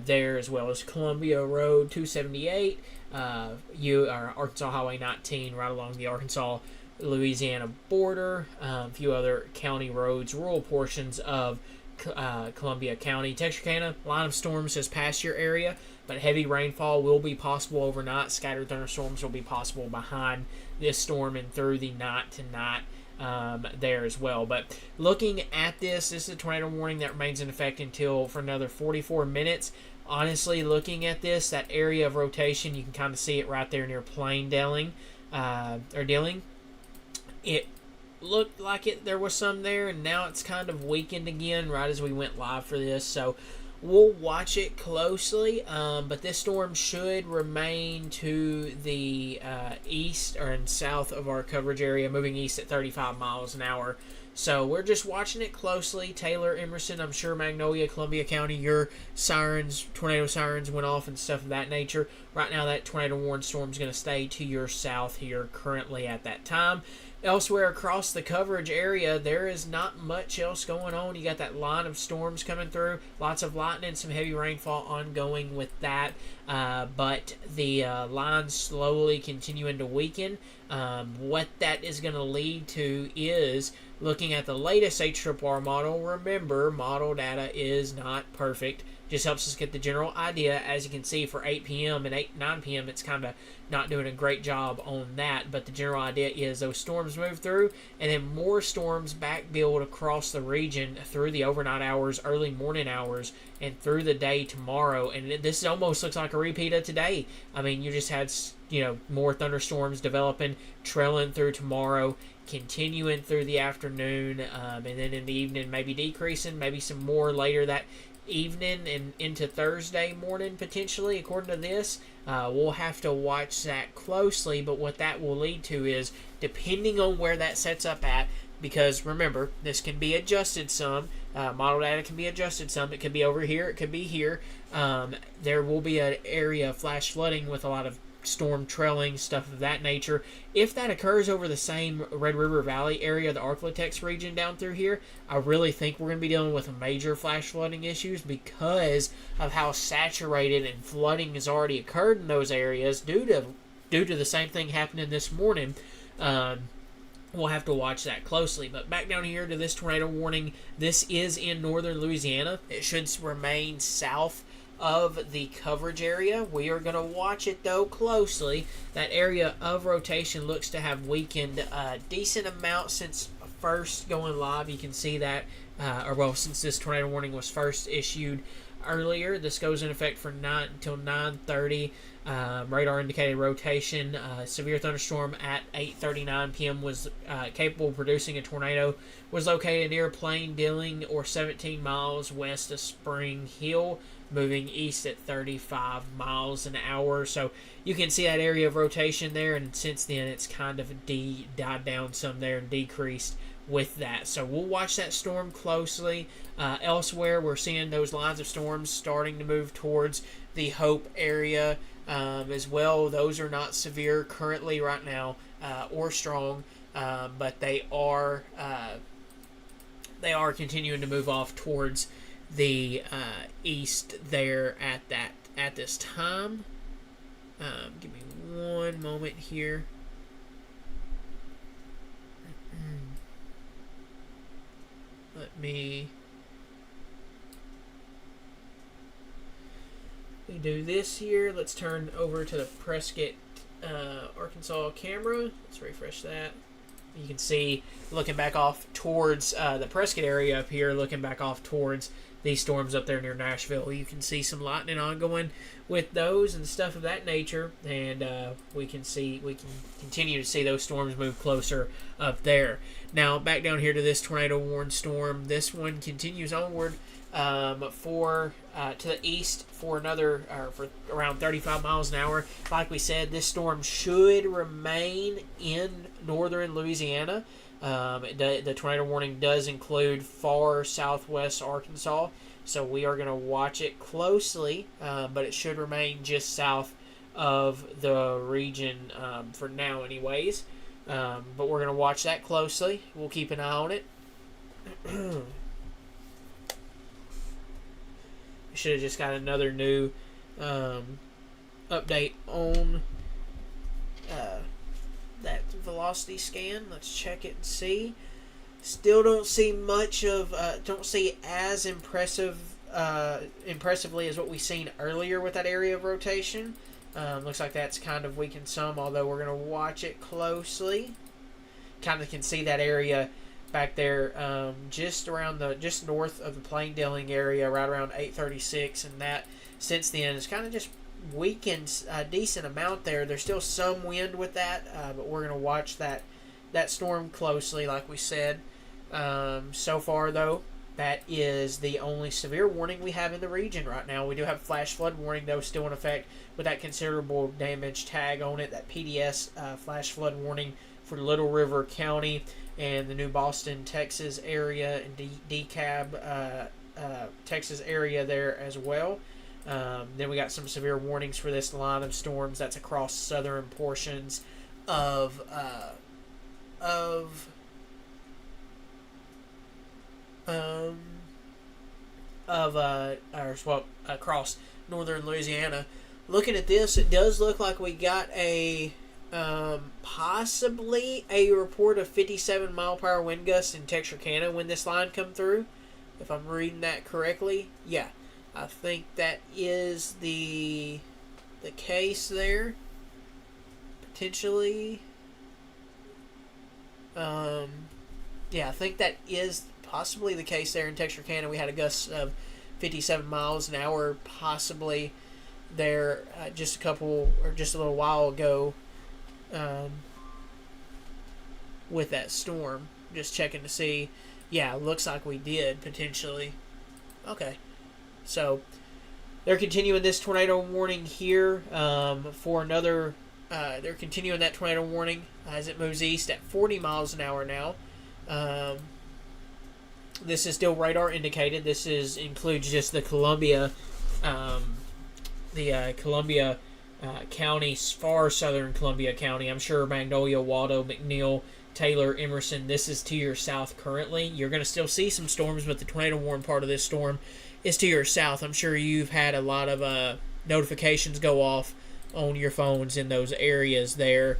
there, as well as Columbia Road 278, Arkansas Highway 19 right along the Arkansas-Louisiana border, a few other county roads, rural portions of Columbia County. Texarkana, line of storms has passed your area, but heavy rainfall will be possible overnight. Scattered thunderstorms will be possible behind this storm and through the night tonight there as well. But looking at this is a tornado warning that remains in effect for another 44 minutes. Honestly, looking at this, that area of rotation, you can kind of see it right there near Plain Dealing. It looked like there was some there, and now it's kind of weakened again right as we went live for this. So we'll watch it closely, but this storm should remain to the east or in south of our coverage area, moving east at 35 miles an hour. So we're just watching it closely. Taylor, Emerson, I'm sure Magnolia, Columbia County, your tornado sirens went off and stuff of that nature. Right now, that tornado warning storm is going to stay to your south here currently at that time. Elsewhere across the coverage area, there is not much else going on. You got that line of storms coming through, lots of lightning, some heavy rainfall ongoing with that, but the line slowly continuing to weaken. What that is going to lead to is, looking at the latest HRRR model, remember, model data is not perfect. Just helps us get the general idea. As you can see, for 8 p.m. and 9 p.m., it's kind of not doing a great job on that. But the general idea is those storms move through, and then more storms back build across the region through the overnight hours, early morning hours, and through the day tomorrow. And this almost looks like a repeat of today. I mean, you just had more thunderstorms developing, trailing through tomorrow, continuing through the afternoon, and then in the evening maybe decreasing, maybe some more later that evening and into Thursday morning potentially, according to this. We'll have to watch that closely, but what that will lead to is, depending on where that sets up at, because remember, this can be adjusted some, model data can be adjusted some, it could be over here, it could be here, there will be an area of flash flooding with a lot of storm trailing, stuff of that nature. If that occurs over the same Red River Valley area, the Arklatex region down through here, I really think we're going to be dealing with major flash flooding issues because of how saturated and flooding has already occurred in those areas due to the same thing happening this morning. We'll have to watch that closely. But back down here to this tornado warning, this is in northern Louisiana. It should remain south of the coverage area. We are going to watch it though closely. That area of rotation looks to have weakened a decent amount since first going live. You can see that, since this tornado warning was first issued earlier. This goes in effect for until 9:30. Radar indicated rotation. Severe thunderstorm at 8:39 p.m. was capable of producing a tornado. Was located near Plain Dealing or 17 miles west of Spring Hill, moving east at 35 miles an hour. So you can see that area of rotation there, and since then it's kind of died down some there and decreased with that. So we'll watch that storm closely. Elsewhere, we're seeing those lines of storms starting to move towards the Hope area as well. Those are not severe currently right now or strong, but they are continuing to move off towards the east there at this time. Give me one moment here. Let me do this here. Let's turn over to the Prescott, Arkansas camera. Let's refresh that. You can see looking back off towards the Prescott area up here, looking back off towards these storms up there near Nashville. You can see some lightning ongoing with those and stuff of that nature, and we can continue to see those storms move closer up there. Now back down here to this tornado warned storm. This one continues onward to the east for around 35 miles an hour. Like we said, this storm should remain in northern Louisiana. The tornado warning does include far southwest Arkansas, so we are going to watch it closely, but it should remain just south of the region for now anyways. But we're going to watch that closely. We'll keep an eye on it. Should have just got another new update on that velocity scan. Let's check it and see. Still don't see much of don't see as impressively as what we seen earlier with that area of rotation. Looks like that's kind of weakened some, although we're going to watch it closely. Kind of can see that area back there, just north of the Plain Dealing area, right around 836, and that since then it's kind of just weakened a decent amount there. There's still some wind with that, but we're going to watch that storm closely, like we said. So far, though, that is the only severe warning we have in the region right now. We do have flash flood warning, though, still in effect with that considerable damage tag on it, that PDS flash flood warning for Little River County and the New Boston, Texas area, and DeKalb, Texas area there as well. Then we got some severe warnings for this line of storms that's across southern portions across northern Louisiana. Looking at this, it does look like we got possibly a report of 57 mile per hour wind gusts in Texarkana when this line come through, if I'm reading that correctly. Yeah, I think that is the case there, potentially. Yeah, I think that is possibly the case there in Texarkana. We had a gust of 57 miles an hour possibly there just a little while ago with that storm. Just checking to see. Yeah, looks like we did potentially. Okay, so they're continuing this tornado warning here for another. They're continuing that tornado warning as it moves east at 40 miles an hour now. This is still radar indicated. This includes just the Columbia County, far southern Columbia County. I'm sure Magnolia, Waldo, McNeil, Taylor, Emerson, this is to your south currently. You're going to still see some storms, but the tornado warning part of this storm is to your south. I'm sure you've had a lot of notifications go off on your phones in those areas there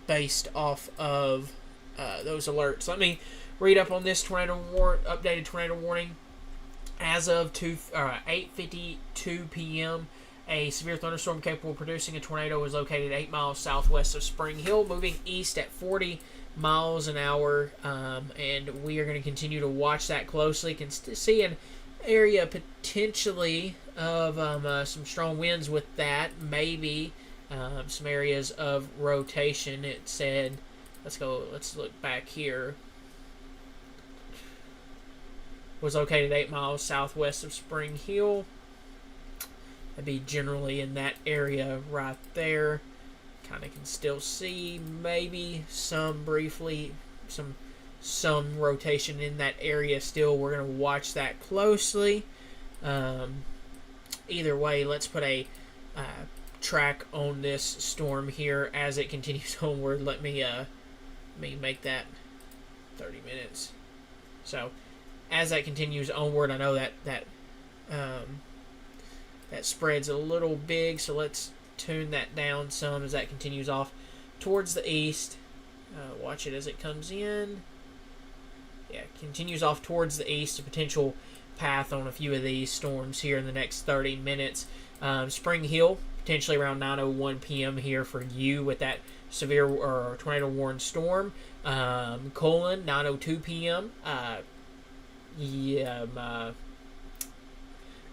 based off of those alerts. Let me read up on this updated tornado warning. As of 8:52 p.m., a severe thunderstorm capable of producing a tornado is located 8 miles southwest of Spring Hill, moving east at 40 miles an hour, and we are going to continue to watch that closely. Can see an area potentially of some strong winds with that, maybe some areas of rotation. It said, let's look back here. Was located 8 miles southwest of Spring Hill. That'd be generally in that area right there. Kind of can still see maybe some rotation in that area still. We're going to watch that closely. Either way, let's put a track on this storm here as it continues onward. Let me make that 30 minutes. So as that continues onward, I know that spread's a little big, so let's tune that down some as that continues off towards the east. Watch it as it comes in. Yeah, it continues off towards the east, a potential path on a few of these storms here in the next 30 minutes. Spring Hill potentially around 9:01 p.m. here for you with that severe or tornado warned storm. Colon 9:02 p.m.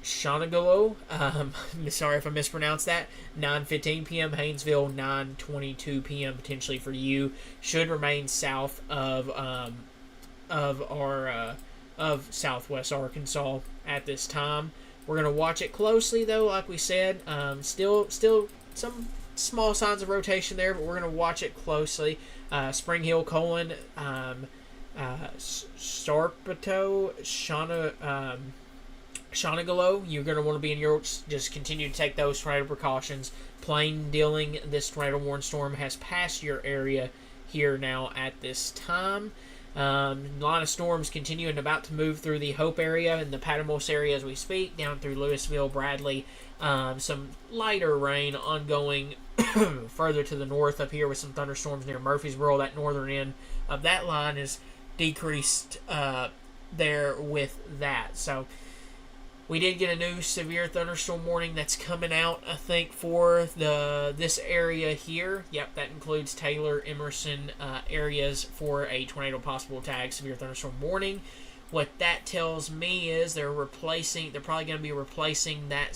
Shonagalo, sorry if I mispronounced that. 9:15 p.m. Haynesville 9:22 p.m. potentially for you. Should remain south of our of Southwest Arkansas at this time. We're gonna watch it closely though, like we said. Still some small signs of rotation there, but we're gonna watch it closely. Spring Hill, Colon, Sarpato, Shonagalo, you're going to want to be in your, just continue to take those tornado precautions. Plain dealing, this tornado warned storm has passed your area here now at this time. Line of storms continuing about to move through the Hope area and the Patmos area as we speak, down through Louisville, Bradley. Some lighter rain ongoing further to the north up here with some thunderstorms near Murfreesboro. That northern end of that line is decreased there with that. So we did get a new severe thunderstorm warning that's coming out, I think, for this area here. Yep, that includes Taylor, Emerson areas for a tornado possible tag severe thunderstorm warning. What that tells me is they're probably going to be replacing that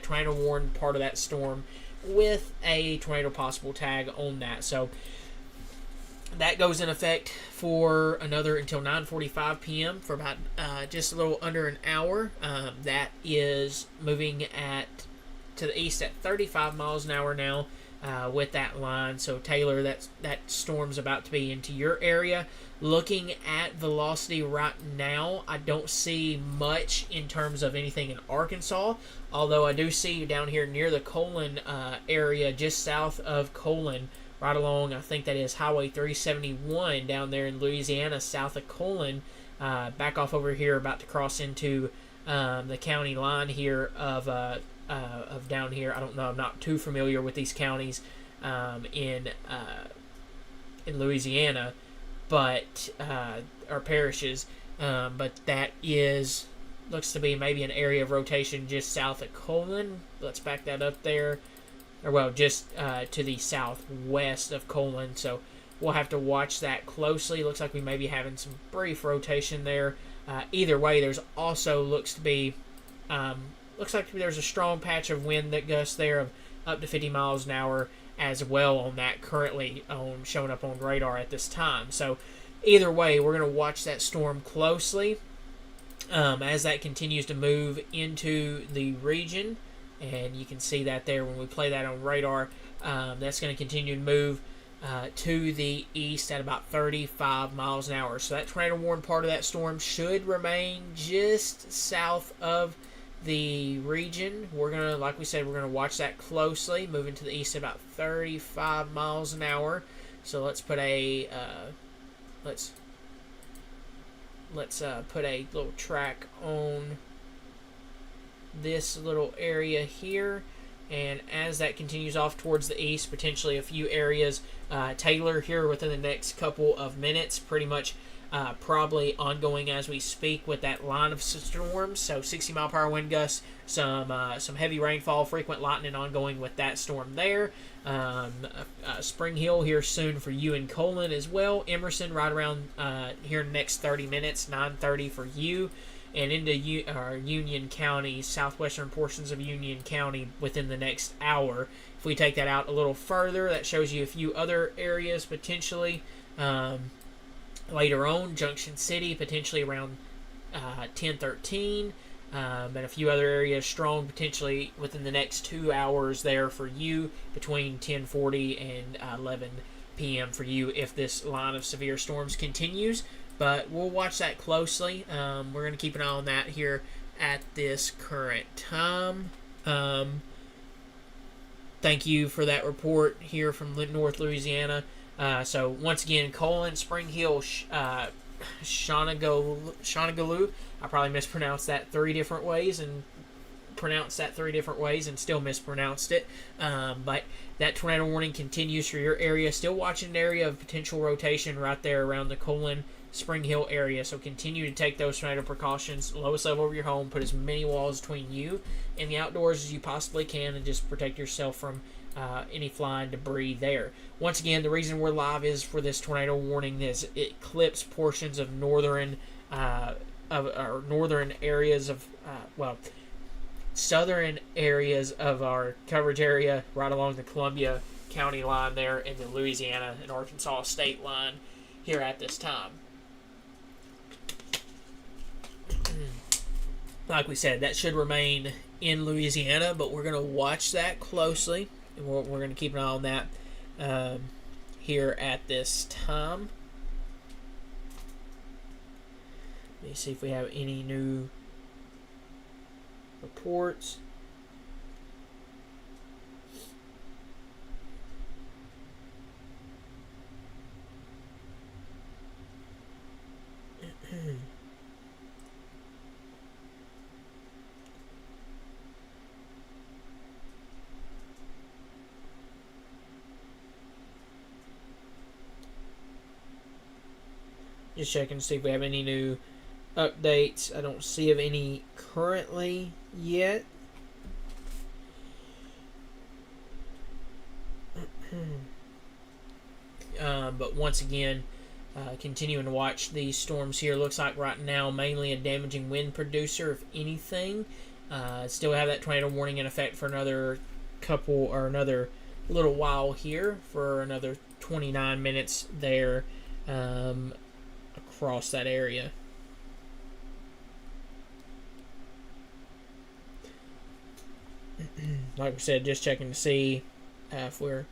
tornado warned part of that storm with a tornado possible tag on that. So that goes in effect for until 9:45 p.m. for about just a little under an hour. That is moving to the east at 35 miles an hour now with that line. So Taylor, that storm's about to be into your area. Looking at velocity right now, I don't see much in terms of anything in Arkansas, although I do see down here near the Colon area, just south of Colon, right along, I think that is Highway 371 down there in Louisiana, south of Colon, back off over here, about to cross into the county line here of down here. I don't know, I'm not too familiar with these counties in Louisiana, but or parishes, but that looks to be maybe an area of rotation just south of Colon. Let's back that up there. Or well, just to the southwest of Colon. So we'll have to watch that closely. Looks like we may be having some brief rotation there. Either way, there's also looks like there's a strong patch of wind that gusts there of up to 50 miles an hour as well on that, currently showing up on radar at this time. So either way, we're going to watch that storm closely as that continues to move into the region. And you can see that there when we play that on radar. That's going to continue to move to the east at about 35 miles an hour. So that tornado warned part of that storm should remain just south of the region. We're going to, like we said, we're going to watch that closely, moving to the east at about 35 miles an hour. So let's put a let's put a little track on this little area here, and as that continues off towards the east, potentially a few areas, Taylor here within the next couple of minutes, pretty much probably ongoing as we speak with that line of storms. So 60 mile per hour wind gusts, some heavy rainfall, frequent lightning ongoing with that storm there. Spring Hill here soon for you in Colon as well. Emerson right around here in the next 30 minutes, 9:30 for you. And into Union County, southwestern portions of Union County within the next hour. If we take that out a little further, that shows you a few other areas potentially later on. Junction City potentially around 10:13, and a few other areas strong potentially within the next 2 hours there for you between 10:40 and 11 p.m. for you if this line of severe storms continues. But we'll watch that closely. We're going to keep an eye on that here at this current time. Thank you for that report here from North Louisiana. So once again, Colon, Spring Hill, Shonagalo. I probably mispronounced that three different ways and still mispronounced it. But that tornado warning continues for your area. Still watching an area of potential rotation right there around the Colon Spring Hill area. So continue to take those tornado precautions. Lowest level of your home. Put as many walls between you and the outdoors as you possibly can, and just protect yourself from any flying debris there. Once again, the reason we're live is for this tornado warning. It clips portions of northern areas of southern areas of our coverage area, right along the Columbia County line there, and the Louisiana and Arkansas state line here at this time. Like we said, that should remain in Louisiana, but we're going to watch that closely. And we're going to keep an eye on that here at this time. Let me see if we have any new reports. Just checking to see if we have any new updates. I don't see of any currently yet. But once again, continuing to watch these storms here. Looks like right now mainly a damaging wind producer, if anything. Still have that tornado warning in effect for another little while here, for another 29 minutes there across that area. Like we said, just checking to see if we're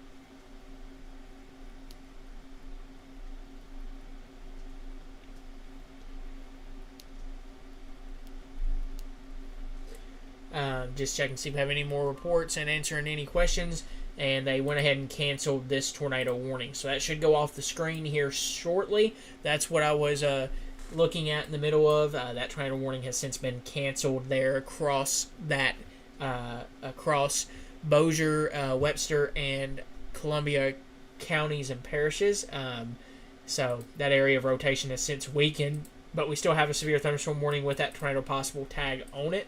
just checking to see if we have any more reports and answering any questions. And they went ahead and canceled this tornado warning. So that should go off the screen here shortly. That's what I was looking at in the middle of. That tornado warning has since been canceled there across Bossier, Webster, and Columbia counties and parishes. So that area of rotation has since weakened. But we still have a severe thunderstorm warning with that tornado possible tag on it.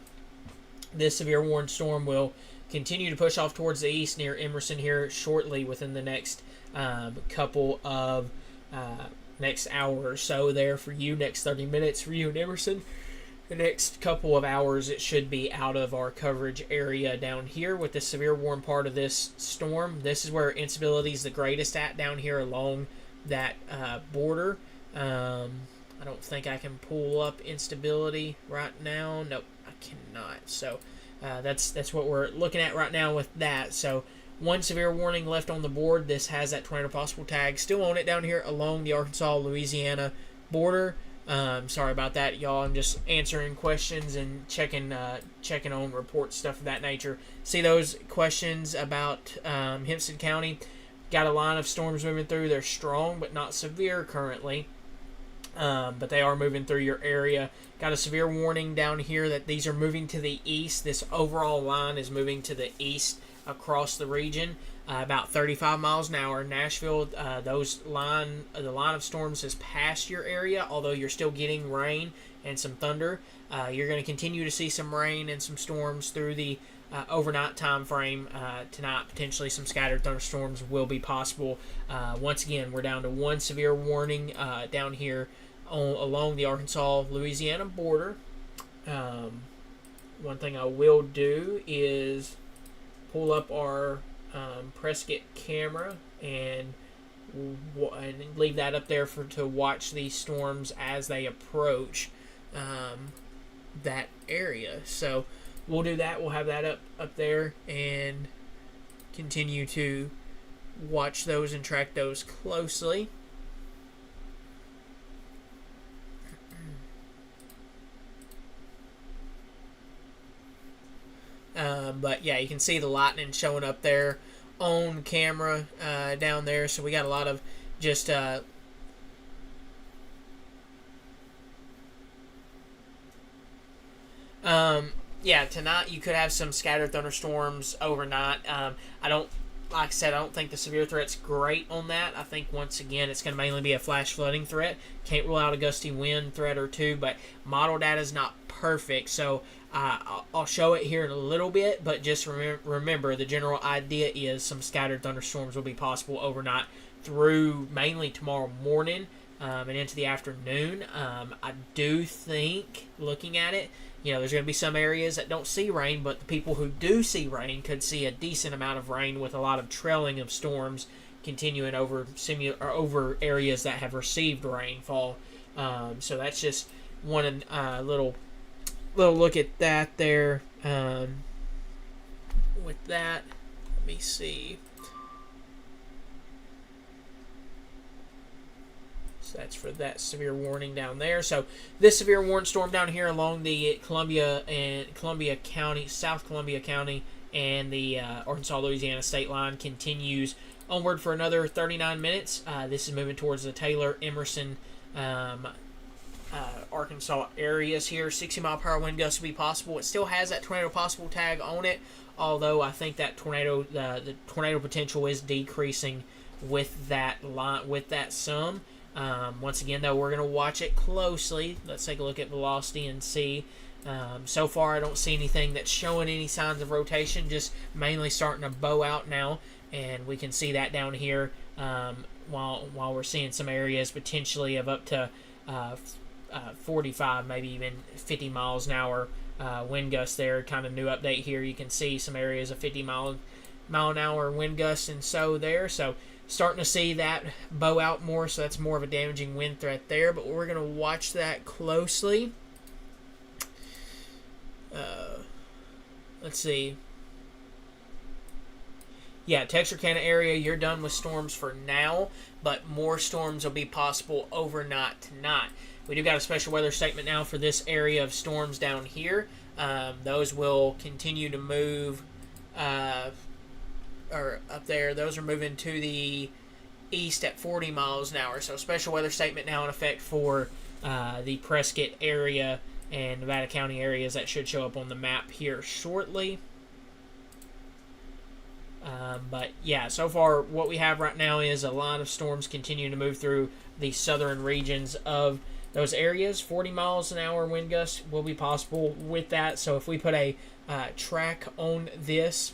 This severe warned storm will continue to push off towards the east near Emerson here shortly, within the next couple of next hour or so there for you, next 30 minutes for you in Emerson. The next couple of hours it should be out of our coverage area down here with the severe warm part of this storm. This is where instability is the greatest at down here along that border. I don't think I can pull up instability right now. Nope, I cannot. So that's what we're looking at right now with that. So one severe warning left on the board. This has that tornado possible tag still on it down here along the Arkansas-Louisiana border. Sorry about that, y'all. I'm just answering questions and checking on reports, stuff of that nature. See those questions about Hempstead County. Got a line of storms moving through. They're strong but not severe currently. But they are moving through your area. Got a severe warning down here that these are moving to the east. This overall line is moving to the east across the region, about 35 miles an hour. Nashville, the line of storms has passed your area, although you're still getting rain and some thunder. You're going to continue to see some rain and some storms through the overnight time frame. Tonight, potentially some scattered thunderstorms will be possible. Once again, we're down to one severe warning down here along the Arkansas-Louisiana border. One thing I will do is pull up our Prescott camera and leave that up there to watch these storms as they approach that area. So we'll do that. We'll have that up there and continue to watch those and track those closely. But yeah, you can see the lightning showing up there on camera down there. So we got a lot of just yeah, tonight you could have some scattered thunderstorms overnight. I don't like I said, I don't think the severe threat's great on that. I think, once again, it's going to mainly be a flash flooding threat. Can't rule out a gusty wind threat or two, but model data is not perfect, so I'll show it here in a little bit, but just remember the general idea is some scattered thunderstorms will be possible overnight through mainly tomorrow morning and into the afternoon. I do think, looking at it, there's going to be some areas that don't see rain, but the people who do see rain could see a decent amount of rain with a lot of trailing of storms continuing over over areas that have received rainfall. So that's just one little look at that there. With that, let me see. So that's for that severe warning down there. So this severe warning storm down here along the Columbia County, South Columbia County, and the Arkansas-Louisiana state line continues onward for another 39 minutes. This is moving towards the Taylor, Emerson, Arkansas areas here. 60-mile-per-hour wind gusts will be possible. It still has that tornado possible tag on it, although I think that the tornado potential is decreasing with that sum. Once again, though, we're going to watch it closely. Let's take a look at velocity and see. So far, I don't see anything that's showing any signs of rotation, just mainly starting to bow out now, and we can see that down here while we're seeing some areas potentially of up to 45, maybe even 50 miles an hour wind gusts there. Kind of new update here. You can see some areas of 50 mile an hour wind gusts and so there. So starting to see that bow out more, so that's more of a damaging wind threat there, but we're going to watch that closely. Let's see. Yeah, Texarkana area, you're done with storms for now, but more storms will be possible overnight tonight. We do got a special weather statement now for this area of storms down here. Those will continue to move or up there. Those are moving to the east at 40 miles an hour. So special weather statement now in effect for the Prescott area and Nevada County areas. That should show up on the map here shortly. But yeah, so far what we have right now is a lot of storms continuing to move through the southern regions of those areas. 40 miles an hour wind gusts will be possible with that. So if we put a track on this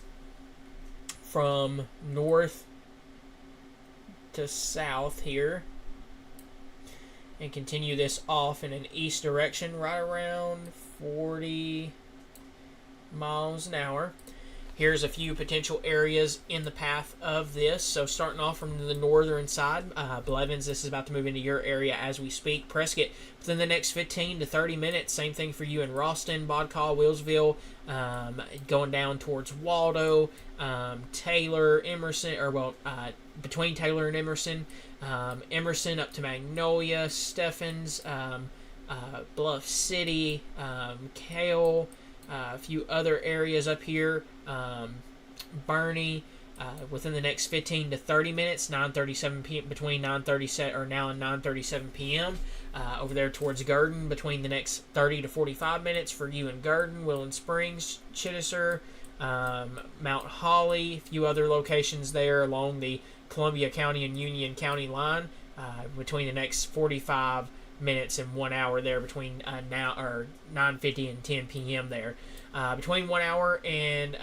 from north to south here and continue this off in an east direction, right around 40 miles an hour. Here's a few potential areas in the path of this. So starting off from the northern side, Blevins, this is about to move into your area as we speak. Prescott, within the next 15 to 30 minutes, same thing for you in Ralston, Bodcall, Willsville, going down towards Waldo, Taylor, Emerson, between Taylor and Emerson, Emerson up to Magnolia, Stephens, Bluff City, Cale, a few other areas up here, Bernie, within the next 15 to 30 minutes, 9:37 p.m. between 9:37 or now and 9:37 p.m. Over there towards Garden, between the next 30 to 45 minutes for you in Garden, Willow Springs, Chittiser, Mount Holly, a few other locations there along the Columbia County and Union County line, between the next 45 minutes and 1 hour there, between now or 9:50 and 10 p.m. there, between 1 hour and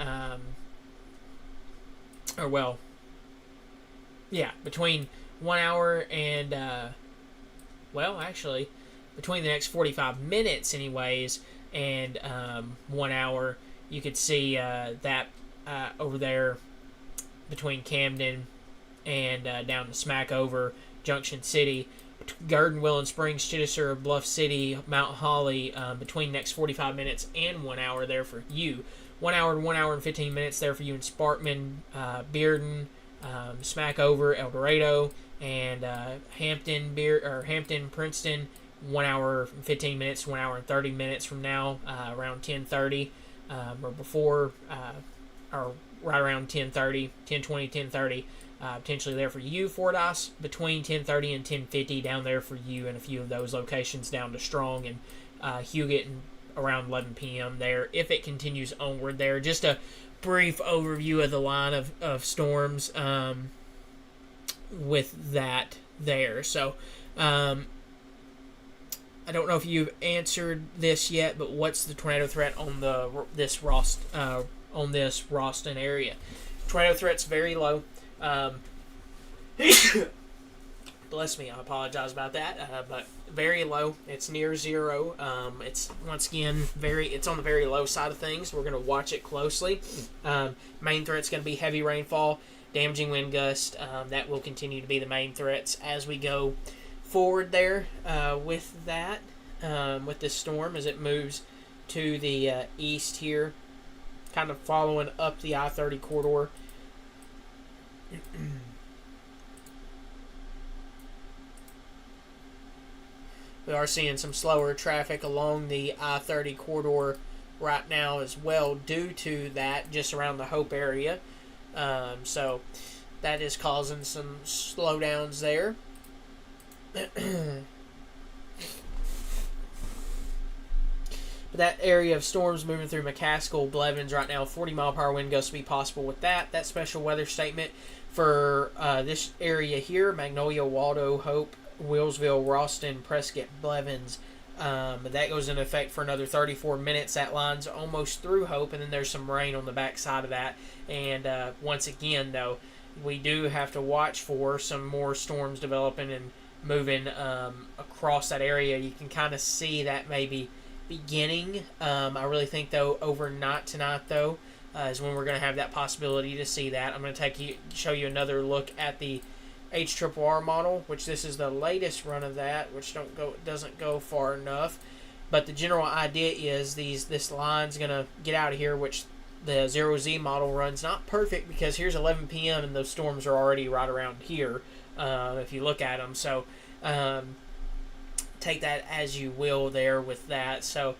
between 1 hour and actually between the next 45 minutes anyways and 1 hour, you could see that over there between Camden and down to Smackover, Junction City, Garden, Willow Springs, Chittiser, Bluff City, Mount Holly, between next 45 minutes and 1 hour there for you. 1 hour to 1 hour and 15 minutes there for you in Sparkman, Bearden, Smackover, El Dorado, and Hampton, Princeton. 1 hour and 15 minutes, 1 hour and 30 minutes from now, around 10:30, or before, or right around 10:30, 10:20, 10:30. Potentially there for you, Fordyce, between 10:30 and 10:50 down there for you, and a few of those locations down to Strong and Huguet and around 11 p.m. there, if it continues onward there. Just a brief overview of the line of storms with that there. So I don't know if you've answered this yet, but what's the tornado threat on this Ralston area? Tornado threat's very low. Bless me, I apologize about that, but very low. It's near zero. It's once again it's on the very low side of things. We're going to watch it closely. Main threat's going to be heavy rainfall, damaging wind gust. That will continue to be the main threats as we go forward there with that, with this storm as it moves to the east here, kind of following up the I-30 corridor. We are seeing some slower traffic along the I-30 corridor right now as well due to that, just around the Hope area. So that is causing some slowdowns there. But that area of storms moving through McCaskill, Blevins right now, 40-mile-per-hour wind gusts will be possible with that. That special weather statement for this area here, Magnolia, Waldo, Hope, Willsville, Ralston, Prescott, Blevins. That goes into effect for another 34 minutes. That line's almost through Hope, and then there's some rain on the backside of that. And once again, though, we do have to watch for some more storms developing and moving across that area. You can kind of see that maybe beginning. I really think, though, overnight tonight, though, is when we're going to have that possibility to see that. I'm going to show you another look at the HRRR model, which this is the latest run of that, which doesn't go far enough. But the general idea is this line's going to get out of here, which the 0Z model runs not perfect because here's 11 p.m. and those storms are already right around here if you look at them. So take that as you will there with that. So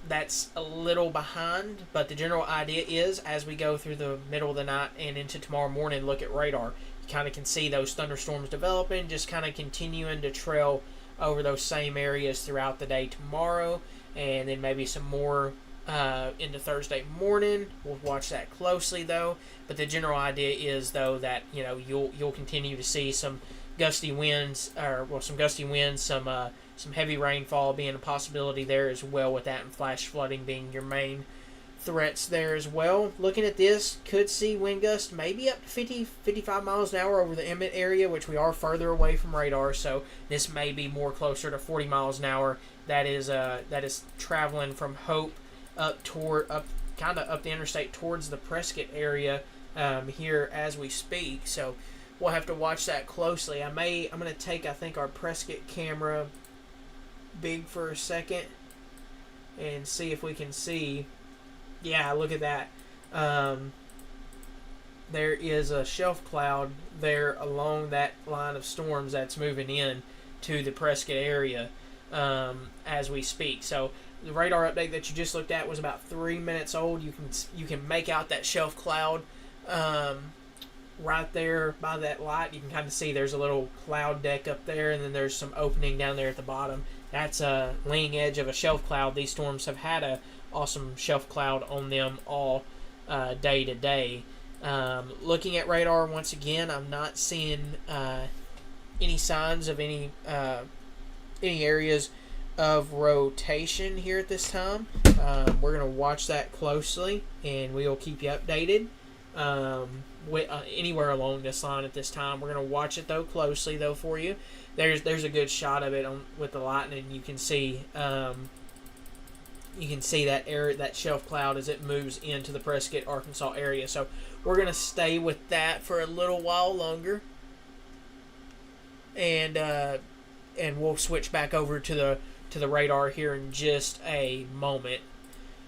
that's a little behind, but the general idea is as we go through the middle of the night and into tomorrow morning, look at radar. You kind of can see those thunderstorms developing, just kind of continuing to trail over those same areas throughout the day tomorrow, and then maybe some more into Thursday morning. We'll watch that closely though. But the general idea is though that you'll continue to see some gusty winds, some heavy rainfall being a possibility there as well, with that and flash flooding being your main threats there as well. Looking at this, could see wind gusts maybe up to 50, 55 miles an hour over the Emmett area, which we are further away from radar, so this may be more closer to 40 miles an hour. That is traveling from Hope up the interstate towards the Prescott area here as we speak. So we'll have to watch that closely. I'm going to take, I think, our Prescott camera big for a second and see if we can see. Yeah, look at that. There is a shelf cloud there along that line of storms that's moving in to the Prescott area as we speak. So the radar update that you just looked at was about 3 minutes old. You can make out that shelf cloud right there by that light. You can kind of see there's a little cloud deck up there, and then there's some opening down there at the bottom. That's a leading edge of a shelf cloud. These storms have had a awesome shelf cloud on them all day to day. Looking at radar once again, I'm not seeing any signs of any areas of rotation here at this time. We're going to watch that closely, and we will keep you updated anywhere along this line at this time. We're going to watch it though closely though for you. There's a good shot of it with the lightning. You can see that that shelf cloud as it moves into the Prescott, Arkansas area. So we're going to stay with that for a little while longer, and we'll switch back over to the radar here in just a moment.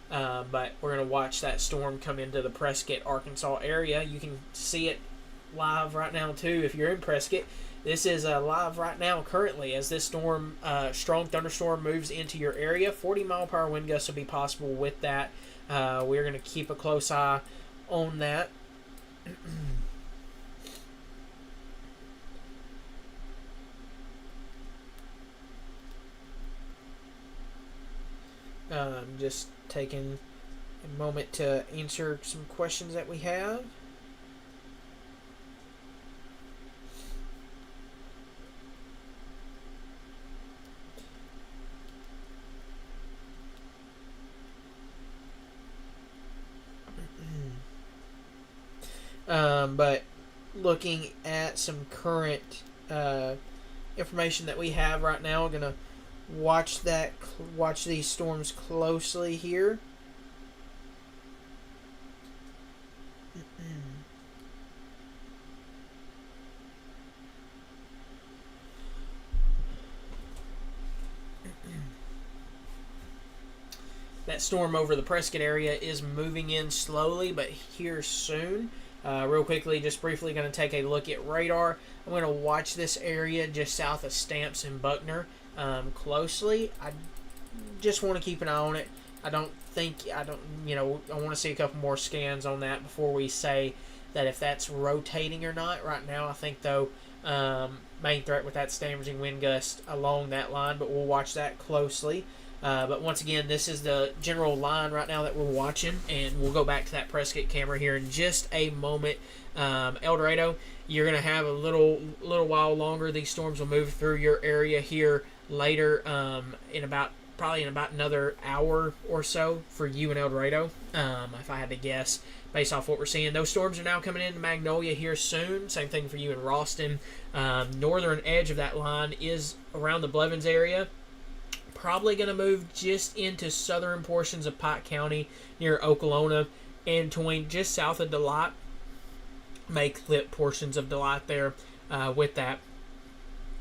But we're going to watch that storm come into the Prescott, Arkansas area. You can see it live right now too if you're in Prescott. This is live right now currently as this storm, strong thunderstorm, moves into your area. 40-mile-per-hour wind gusts will be possible with that. We're going to keep a close eye on that. Just taking a moment to answer some questions that we have. But looking at some current information that we have right now, we're gonna watch these storms closely here. That storm over the Prescott area is moving in slowly, but here soon. Real quickly, just briefly going to take a look at radar. I'm going to watch this area just south of Stamps and Buckner closely. I just want to keep an eye on it. I want to see a couple more scans on that before we say that if that's rotating or not. Right now, I think, though, main threat with that damaging wind gust along that line, but we'll watch that closely. But once again, this is the general line right now that we're watching, and we'll go back to that Prescott camera here in just a moment. El Dorado, you're going to have a little while longer. These storms will move through your area here later probably in about another hour or so for you in El Dorado, if I had to guess, based off what we're seeing. Those storms are now coming into Magnolia here soon. Same thing for you in Ralston. Northern edge of that line is around the Blevins area. Probably going to move just into southern portions of Pike County near Okolona and Toyne, just south of Delight. May clip portions of Delight there with that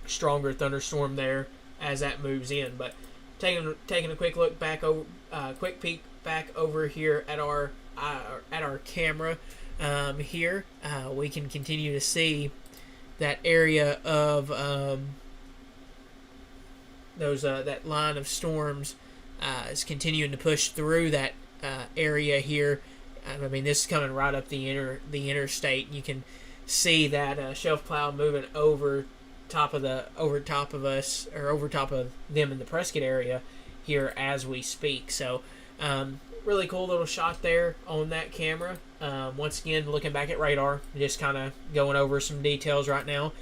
stronger thunderstorm there as that moves in. But taking a quick look back over, quick peek back over here at our camera here, we can continue to see that area of that line of storms is continuing to push through that area here. I mean, this is coming right up the interstate. You can see that shelf cloud moving over top of us, or over top of them in the Prescott area here as we speak. So really cool little shot there on that camera. Once again, looking back at radar, just kind of going over some details right now.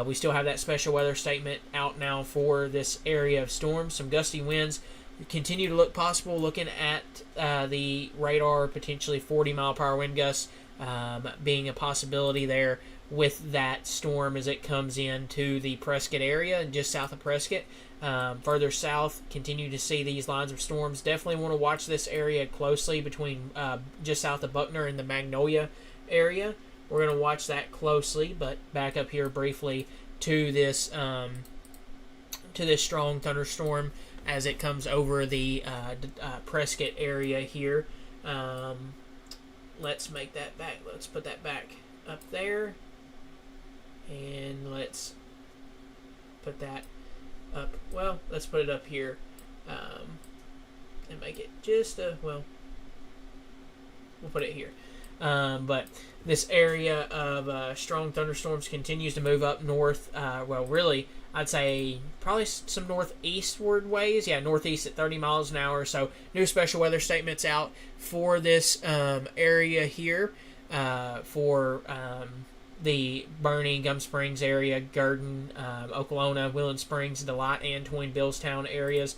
We still have that special weather statement out now for this area of storms. Some gusty winds continue to look possible. Looking at the radar, potentially 40-mile-per-hour wind gusts being a possibility there with that storm as it comes into the Prescott area and just south of Prescott. Further south, continue to see these lines of storms. Definitely want to watch this area closely between just south of Buckner and the Magnolia area. We're going to watch that closely, but back up here briefly to this strong thunderstorm as it comes over the Prescott area here. Let's make that back. Let's put that back up there, and let's put that up. Well, let's put it up here and make it just we'll put it here. But this area of strong thunderstorms continues to move up north. Really, I'd say probably some northeastward ways. Yeah, northeast at 30 miles an hour. So new special weather statements out for this area here for the Bernie, Gum Springs area, Gurdon, Okolona, Willand Springs, Delight, and Toyne, Billstown areas.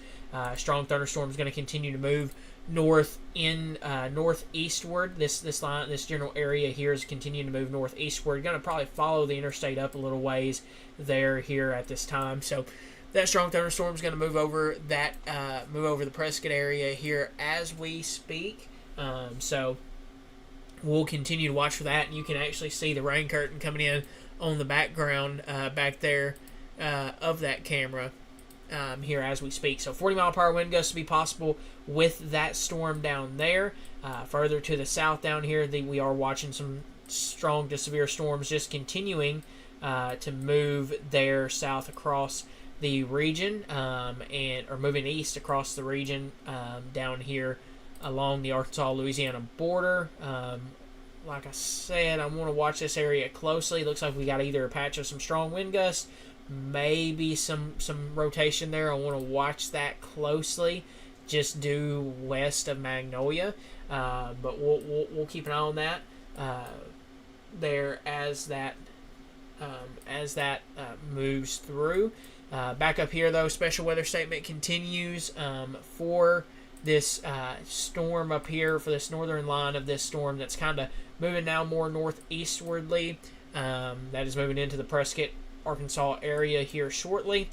Strong thunderstorms going to continue to move northeastward. This general area here is continuing to move northeastward. Going to probably follow the interstate up a little ways there here at this time. So that strong thunderstorm is going to move over the Prescott area here as we speak. So we'll continue to watch for that, and you can actually see the rain curtain coming in on the background back there of that camera. Here as we speak. So 40-mile-per-hour wind gusts to be possible with that storm down there. Further to the south down here, we are watching some strong to severe storms just continuing to move there south across the region or moving east across the region down here along the Arkansas-Louisiana border. Like I said, I want to watch this area closely. It looks like we got either a patch of some strong wind gusts, maybe some rotation there. I want to watch that closely just due west of Magnolia, but we'll keep an eye on that there as that moves through. Back up here, though, special weather statement continues for this storm up here, for this northern line of this storm that's kind of moving now more northeastwardly. That is moving into the Prescott, Arkansas area here shortly.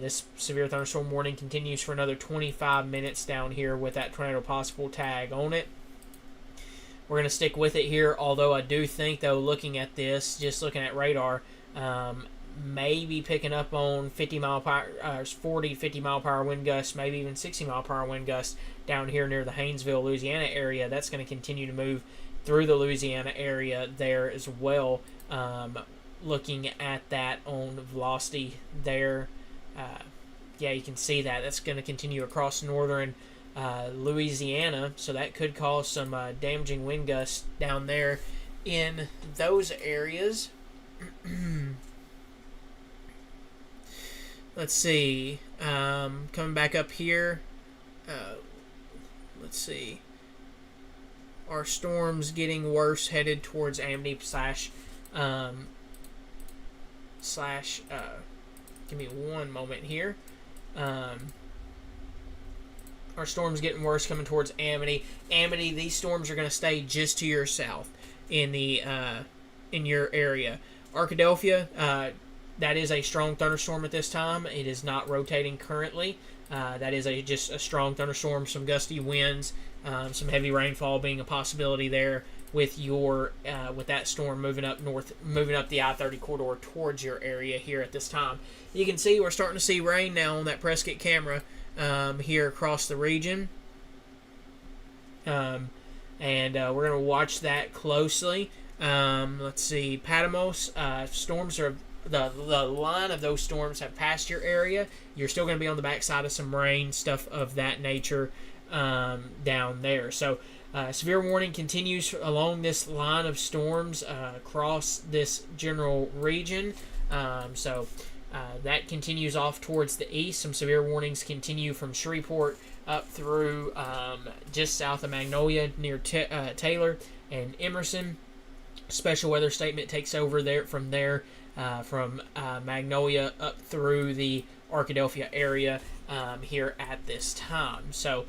This severe thunderstorm warning continues for another 25 minutes down here with that tornado possible tag on it. We're going to stick with it here, although I do think, though, looking at this, just looking at radar, maybe picking up on 40 to 50 mile per hour wind gusts, maybe even 60 mile per hour wind gusts down here near the Haynesville, Louisiana area. That's going to continue to move through the Louisiana area there as well. Looking at that on velocity there, yeah, you can see that. That's going to continue across northern Louisiana, so that could cause some damaging wind gusts down there in those areas. Let's see. Coming back up here. Let's see. Our storms getting worse, headed towards Amity give me one moment here. Our storms getting worse, coming towards Amity. Amity, these storms are going to stay just to your south in the in your area. Arkadelphia, that is a strong thunderstorm at this time. It is not rotating currently. That is just a strong thunderstorm, some gusty winds, some heavy rainfall being a possibility there with your with that storm moving up north, moving up the I-30 corridor towards your area here at this time. You can see we're starting to see rain now on that Prescott camera here across the region, and we're going to watch that closely. Let's see, Patmos storms are. The line of those storms have passed your area. You're still going to be on the backside of some rain, stuff of that nature down there. So severe warning continues along this line of storms across this general region. So that continues off towards the east. Some severe warnings continue from Shreveport up through just south of Magnolia near Taylor and Emerson. Special weather statement takes over there from there. From Magnolia up through the Arkadelphia area here at this time. So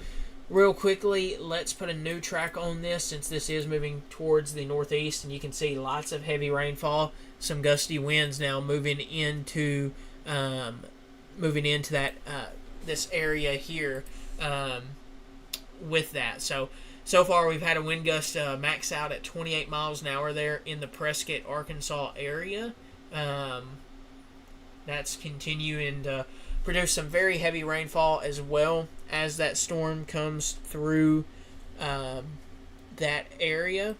real quickly, let's put a new track on this since this is moving towards the northeast, and you can see lots of heavy rainfall, some gusty winds now moving into that this area here with that. So far we've had a wind gust max out at 28 miles an hour there in the Prescott, Arkansas area. That's continuing to produce some very heavy rainfall as well as that storm comes through that area.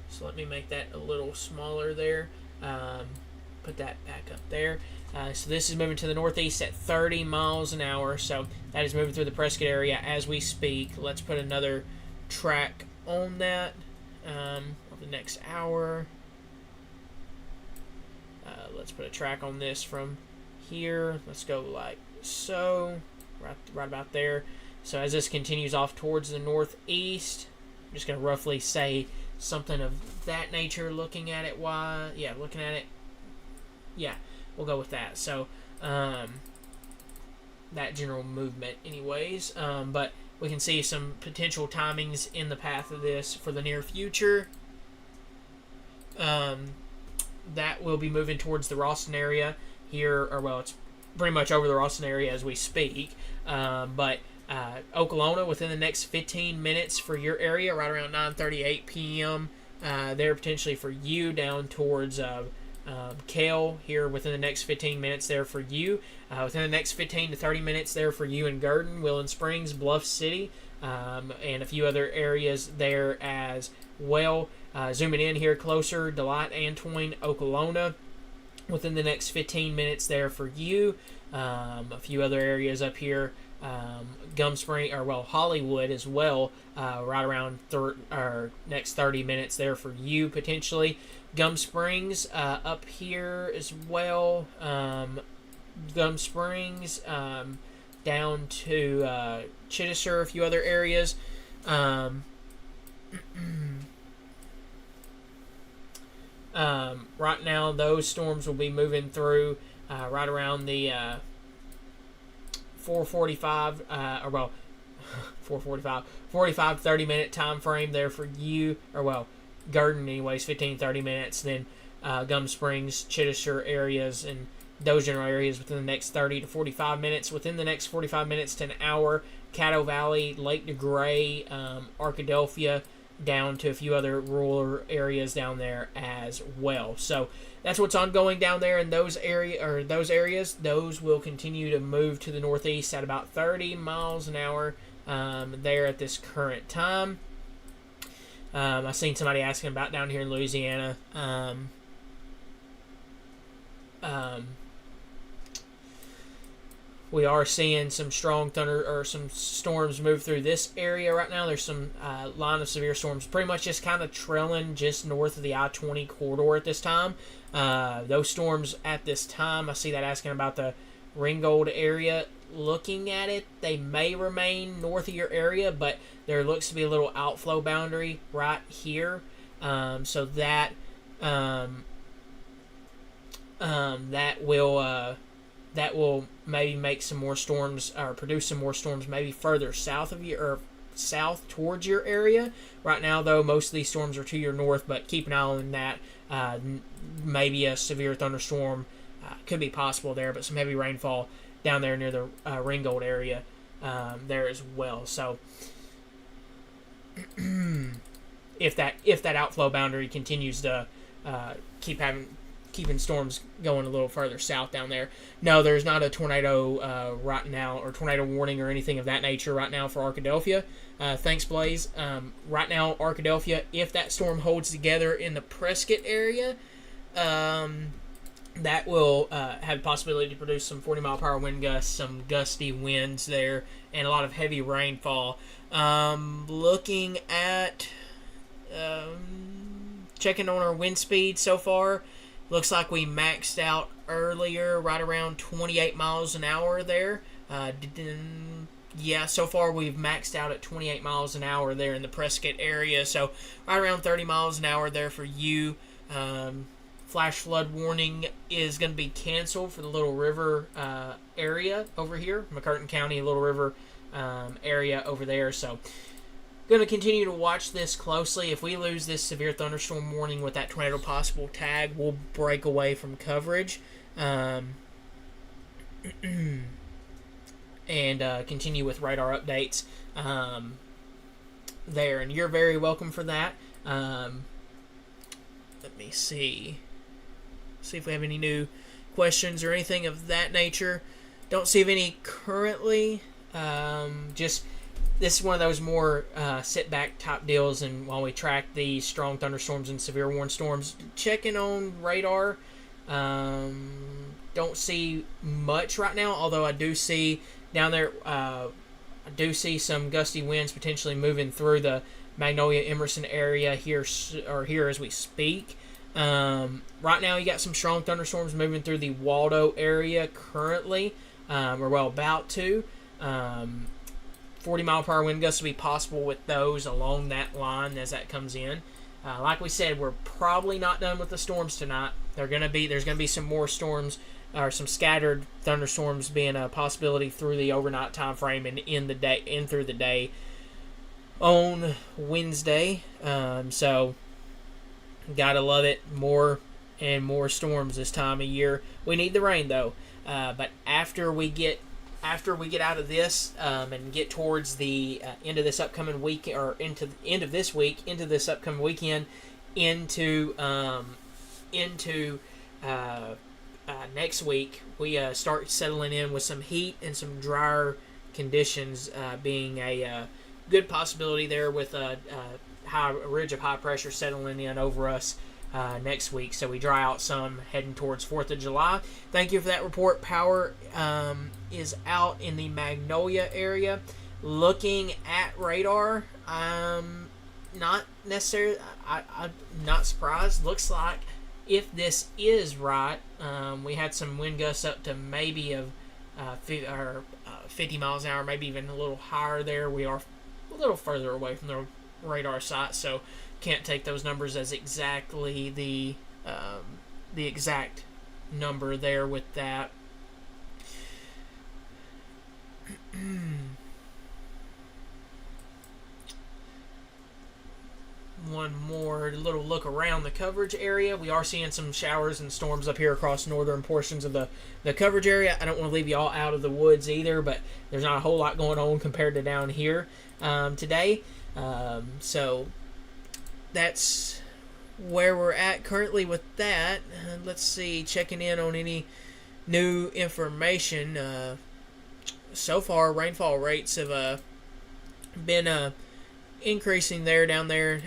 So let me make that a little smaller there. Put that back up there. So this is moving to the northeast at 30 miles an hour. So that is moving through the Prescott area as we speak. Let's put another track on that. Over the next hour. Let's put a track on this from here. Let's go like so, right about there. So as this continues off towards the northeast, I'm just going to roughly say something of that nature. Looking at it, looking at it, yeah, we'll go with that. So that general movement, anyways. But we can see some potential timings in the path of this for the near future. That will be moving towards the Ralston area here, it's pretty much over the Ralston area as we speak. But Okolona within the next 15 minutes for your area, right around 9:38 p.m. There potentially for you down towards Kale here within the next 15 minutes there for you. Within the next 15 to 30 minutes there for you in Gurdon, Willand Springs, Bluff City, and a few other areas there as well. Zooming in here closer, Delight, Antoine, Okolona. Within the next 15 minutes there for you. A few other areas up here. Gum Spring, Hollywood as well, right around next 30 minutes there for you potentially. Gum Springs up here as well. Gum Springs, down to Chittister, a few other areas. Right now, those storms will be moving through right around the 4:45, 4:45, 45 30 minute time frame there for you, or well, Garden anyways, 15-30 minutes. Then Gum Springs, Chittister areas, and those general areas within the next 30 to 45 minutes. Within the next 45 minutes to an hour, Caddo Valley, Lake DeGray, Arkadelphia, down to a few other rural areas down there as well. So that's what's ongoing down there in those areas. Those will continue to move to the northeast at about 30 miles an hour there at this current time. I've seen somebody asking about down here in Louisiana. We are seeing some strong thunder or some storms move through this area right now. There's some line of severe storms pretty much just kind of trailing just north of the I-20 corridor at this time. Those storms at this time, I see that asking about the Ringgold area. Looking at it, they may remain north of your area, but there looks to be a little outflow boundary right here. So that that will maybe make some more storms or produce some more storms maybe further south of you or south towards your area. Right now, though, most of these storms are to your north, but keep an eye on that. Maybe a severe thunderstorm could be possible there, but some heavy rainfall down there near the Ringgold area there as well. So if that outflow boundary continues to keeping storms going a little further south down there. No, there's not a tornado right now, or tornado warning or anything of that nature right now for Arkadelphia. Thanks, Blaze. Right now, Arkadelphia, if that storm holds together in the Prescott area, that will have the possibility to produce some 40-mile-per-hour wind gusts, some gusty winds there, and a lot of heavy rainfall. Looking at checking on our wind speed so far, looks like we maxed out earlier right around 28 miles an hour there. Yeah, so far we've maxed out at 28 miles an hour there in the Prescott area. So right around 30 miles an hour there for you. Flash flood warning is going to be canceled for the Little River area over here. McCurtain County, Little River area over there. So going to continue to watch this closely. If we lose this severe thunderstorm warning with that tornado possible tag, we'll break away from coverage and continue with radar updates there. And you're very welcome for that. Let me see if we have any new questions or anything of that nature. Don't see of any currently. This is one of those more sit-back type deals, and while we track the strong thunderstorms and severe warning storms, checking on radar. Don't see much right now, although I do see down there, I do see some gusty winds potentially moving through the Magnolia-Emerson area here as we speak. Right now, you got some strong thunderstorms moving through the Waldo area currently, or well, about to. 40-mile-per-hour wind gusts will be possible with those along that line as that comes in. Like we said, we're probably not done with the storms tonight. There's going to be some more storms, or some scattered thunderstorms being a possibility through the overnight time frame and through the day on Wednesday. So gotta love it. More and more storms this time of year. We need the rain though. But after we get out of this and get towards the end of this upcoming week, or into the end of this week, into this upcoming weekend, into next week, we start settling in with some heat and some drier conditions being a good possibility there, with a ridge of high pressure settling in over us next week. So we dry out some heading towards 4th of July. Thank you for that report. Power is out in the Magnolia area. Looking at radar, not necessarily, I'm not surprised. Looks like if this is right, we had some wind gusts up to maybe 50 miles an hour, maybe even a little higher there. We are a little further away from the radar site, so can't take those numbers as exactly the exact number there with that. One more little look around the coverage area. We are seeing some showers and storms up here across northern portions of the coverage area. I don't want to leave you all out of the woods either, but there's not a whole lot going on compared to down here today. So that's where we're at currently with that. Let's see, checking in on any new information. So far, rainfall rates have been increasing down there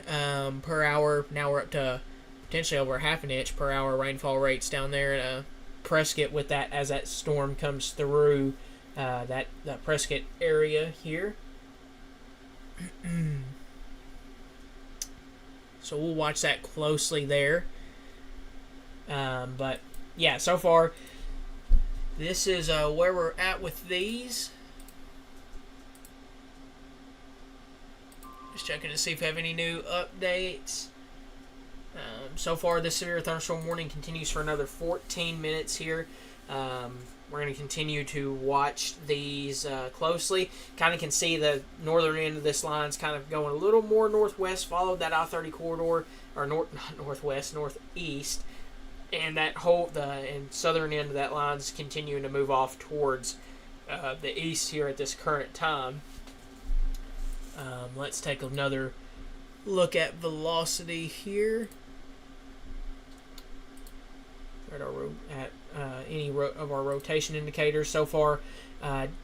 per hour. Now we're up to potentially over half an inch per hour rainfall rates down there in Prescott with that as that storm comes through that Prescott area here. So we'll watch that closely there. But yeah, so far this is where we're at with these. Just checking to see if we have any new updates. So far, this severe thunderstorm warning continues for another 14 minutes here. We're going to continue to watch these closely. Kind of can see the northern end of this line is kind of going a little more northwest, followed that I-30 corridor, or not northwest, northeast. And that and southern end of that line is continuing to move off towards the east here at this current time. Let's take another look at velocity here. At any of our rotation indicators so far.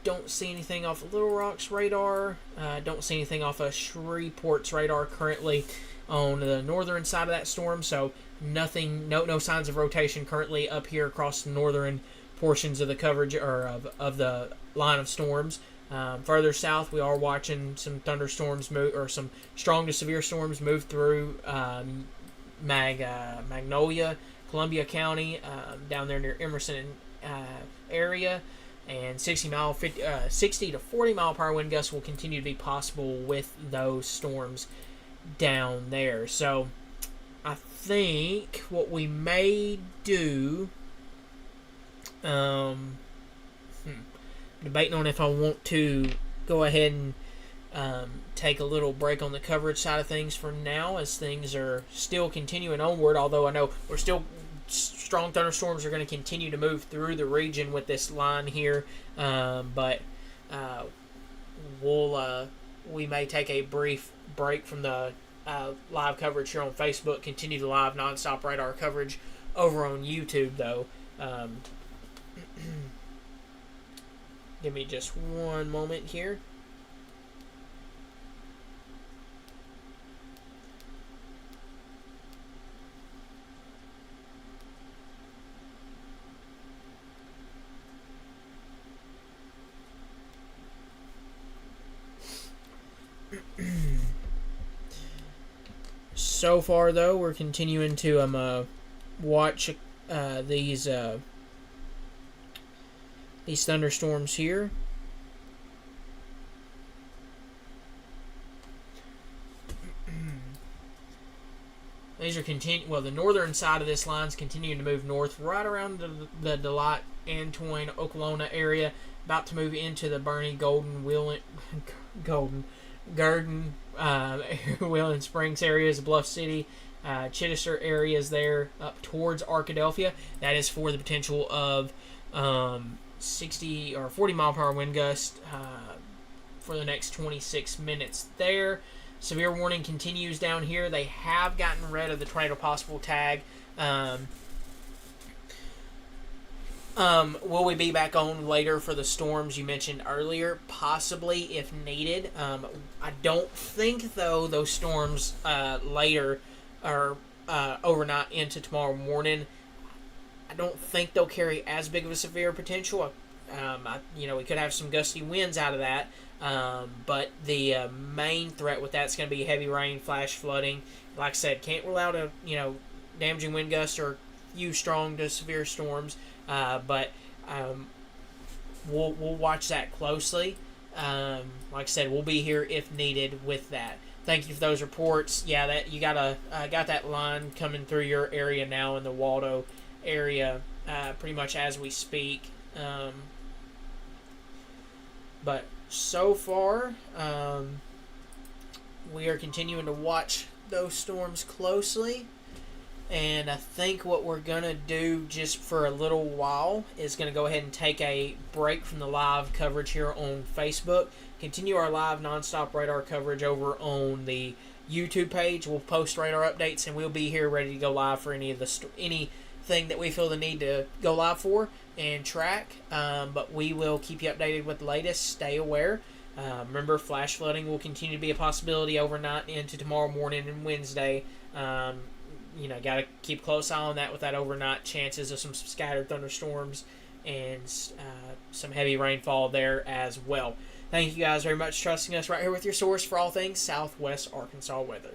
Don't see anything off of Little Rock's radar. Don't see anything off of Shreveport's radar currently on the northern side of that storm. So nothing, no signs of rotation currently up here across the northern portions of the coverage or of the line of storms. Further south, we are watching some thunderstorms move, or some strong to severe storms move through Magnolia, Columbia County, down there near Emerson area, and 60 to 40 mile per hour wind gusts will continue to be possible with those storms down there. So I think what we may do, debating on if I want to go ahead and take a little break on the coverage side of things for now, as things are still continuing onward, although I know strong thunderstorms are going to continue to move through the region with this line here, but we may take a brief break from the live coverage here on Facebook, continue the live nonstop radar coverage over on YouTube though. Give me just one moment here. So far, though, we're continuing to watch these thunderstorms here. These are the northern side of this line is continuing to move north right around the Delight, Antoine, Okolona area, about to move into the Bernie, Garden, Wheeling Springs areas, Bluff City, Chittister areas there, up towards Arkadelphia. That is for the potential of 60 or 40 mile per hour wind gust for the next 26 minutes there. Severe warning continues down here. They have gotten rid of the tornado possible tag. Will we be back on later for the storms you mentioned earlier? Possibly, if needed. I don't think, though, those storms later or overnight into tomorrow morning, I don't think they'll carry as big of a severe potential. We could have some gusty winds out of that. But the main threat with that's going to be heavy rain, flash flooding. Like I said, can't rule out a damaging wind gust or few strong to severe storms, but we'll watch that closely. Like I said, we'll be here if needed with that. Thank you for those reports. Yeah, that you got that line coming through your area now in the Waldo area, pretty much as we speak. But so far, we are continuing to watch those storms closely. And I think what we're going to do just for a little while is going to go ahead and take a break from the live coverage here on Facebook. Continue our live nonstop radar coverage over on the YouTube page. We'll post radar updates, and we'll be here ready to go live for anything that we feel the need to go live for and track. But we will keep you updated with the latest. Stay aware. Remember, flash flooding will continue to be a possibility overnight into tomorrow morning and Wednesday. Got to keep a close eye on that with that overnight chances of some scattered thunderstorms and some heavy rainfall there as well. Thank you guys very much for trusting us right here with your source for all things Southwest Arkansas weather.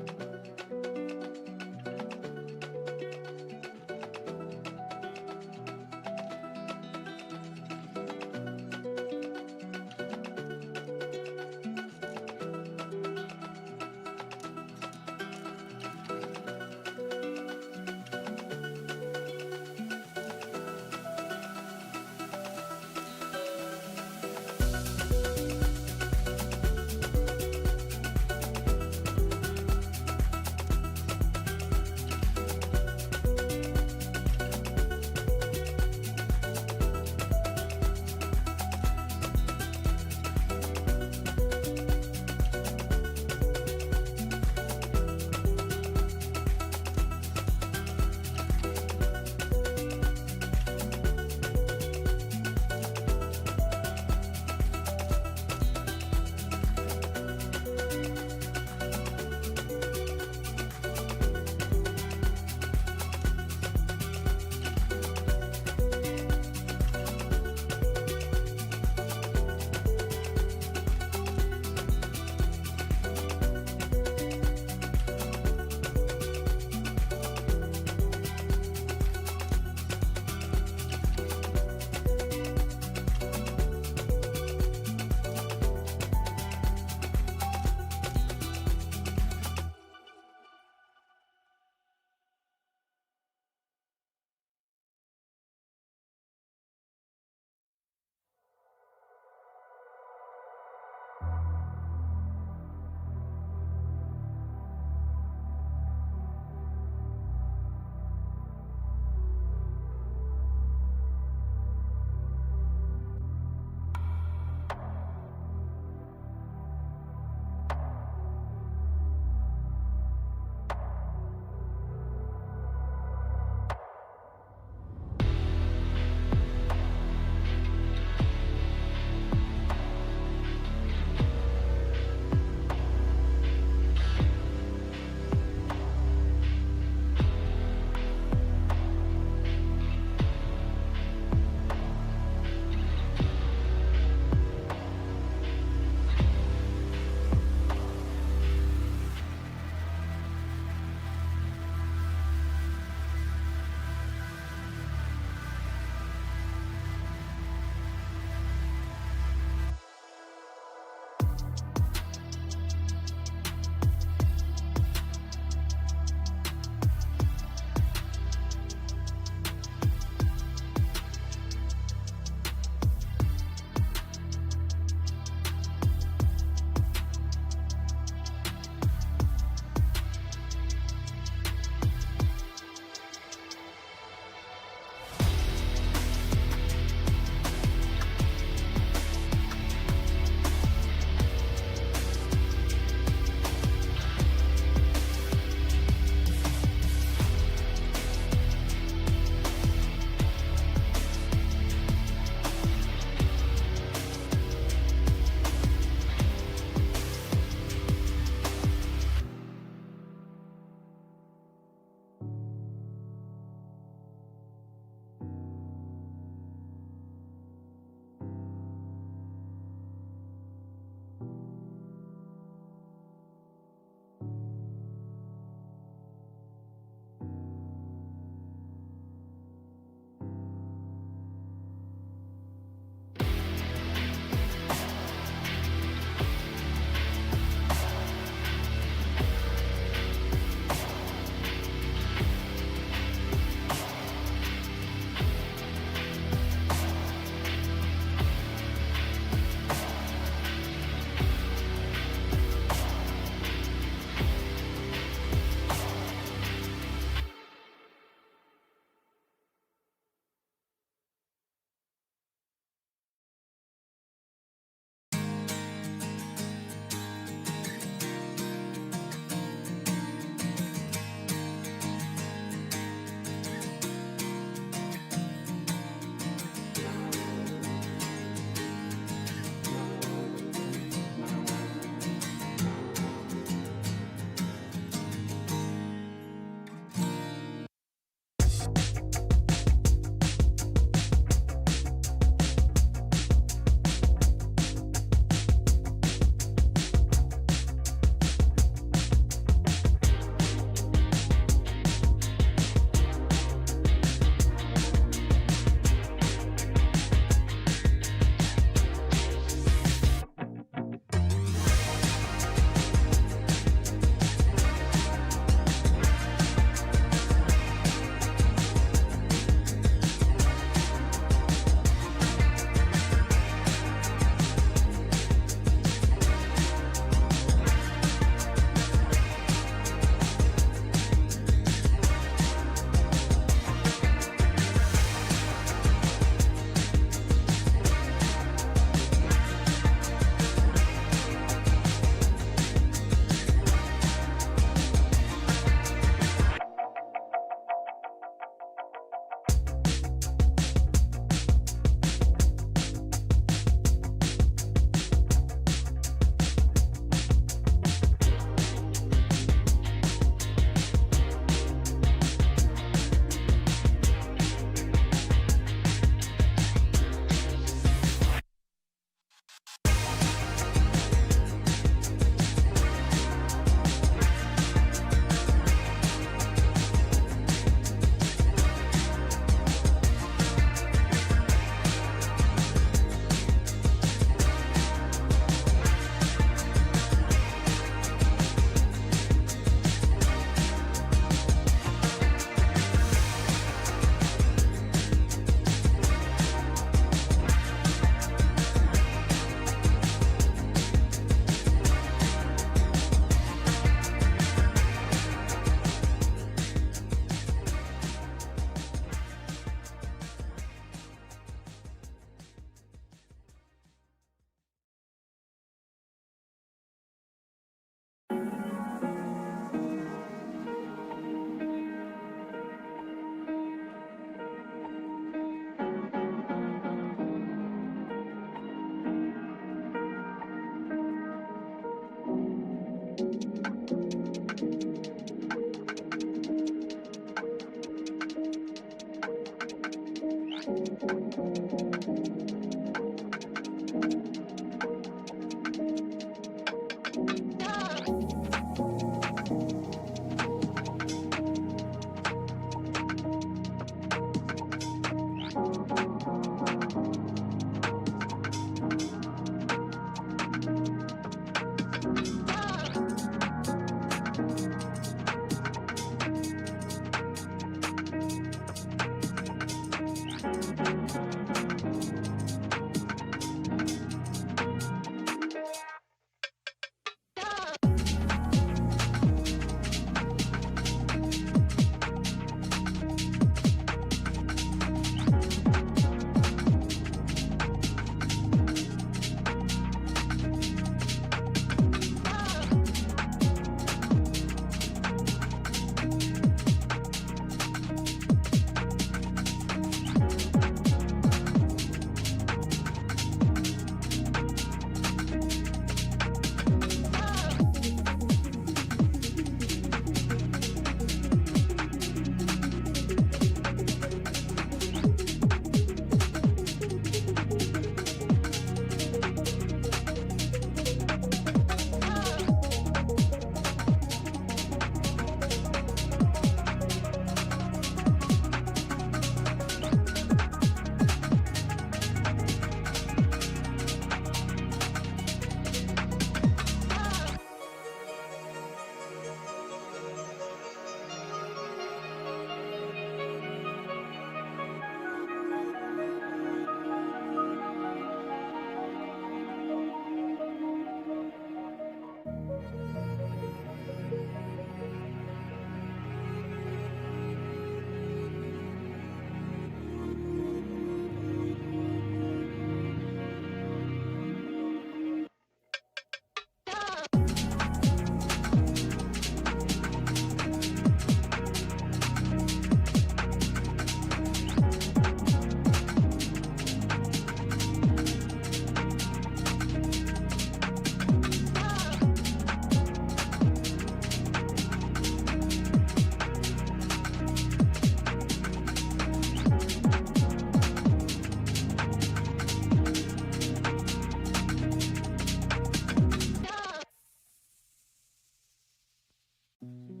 See you.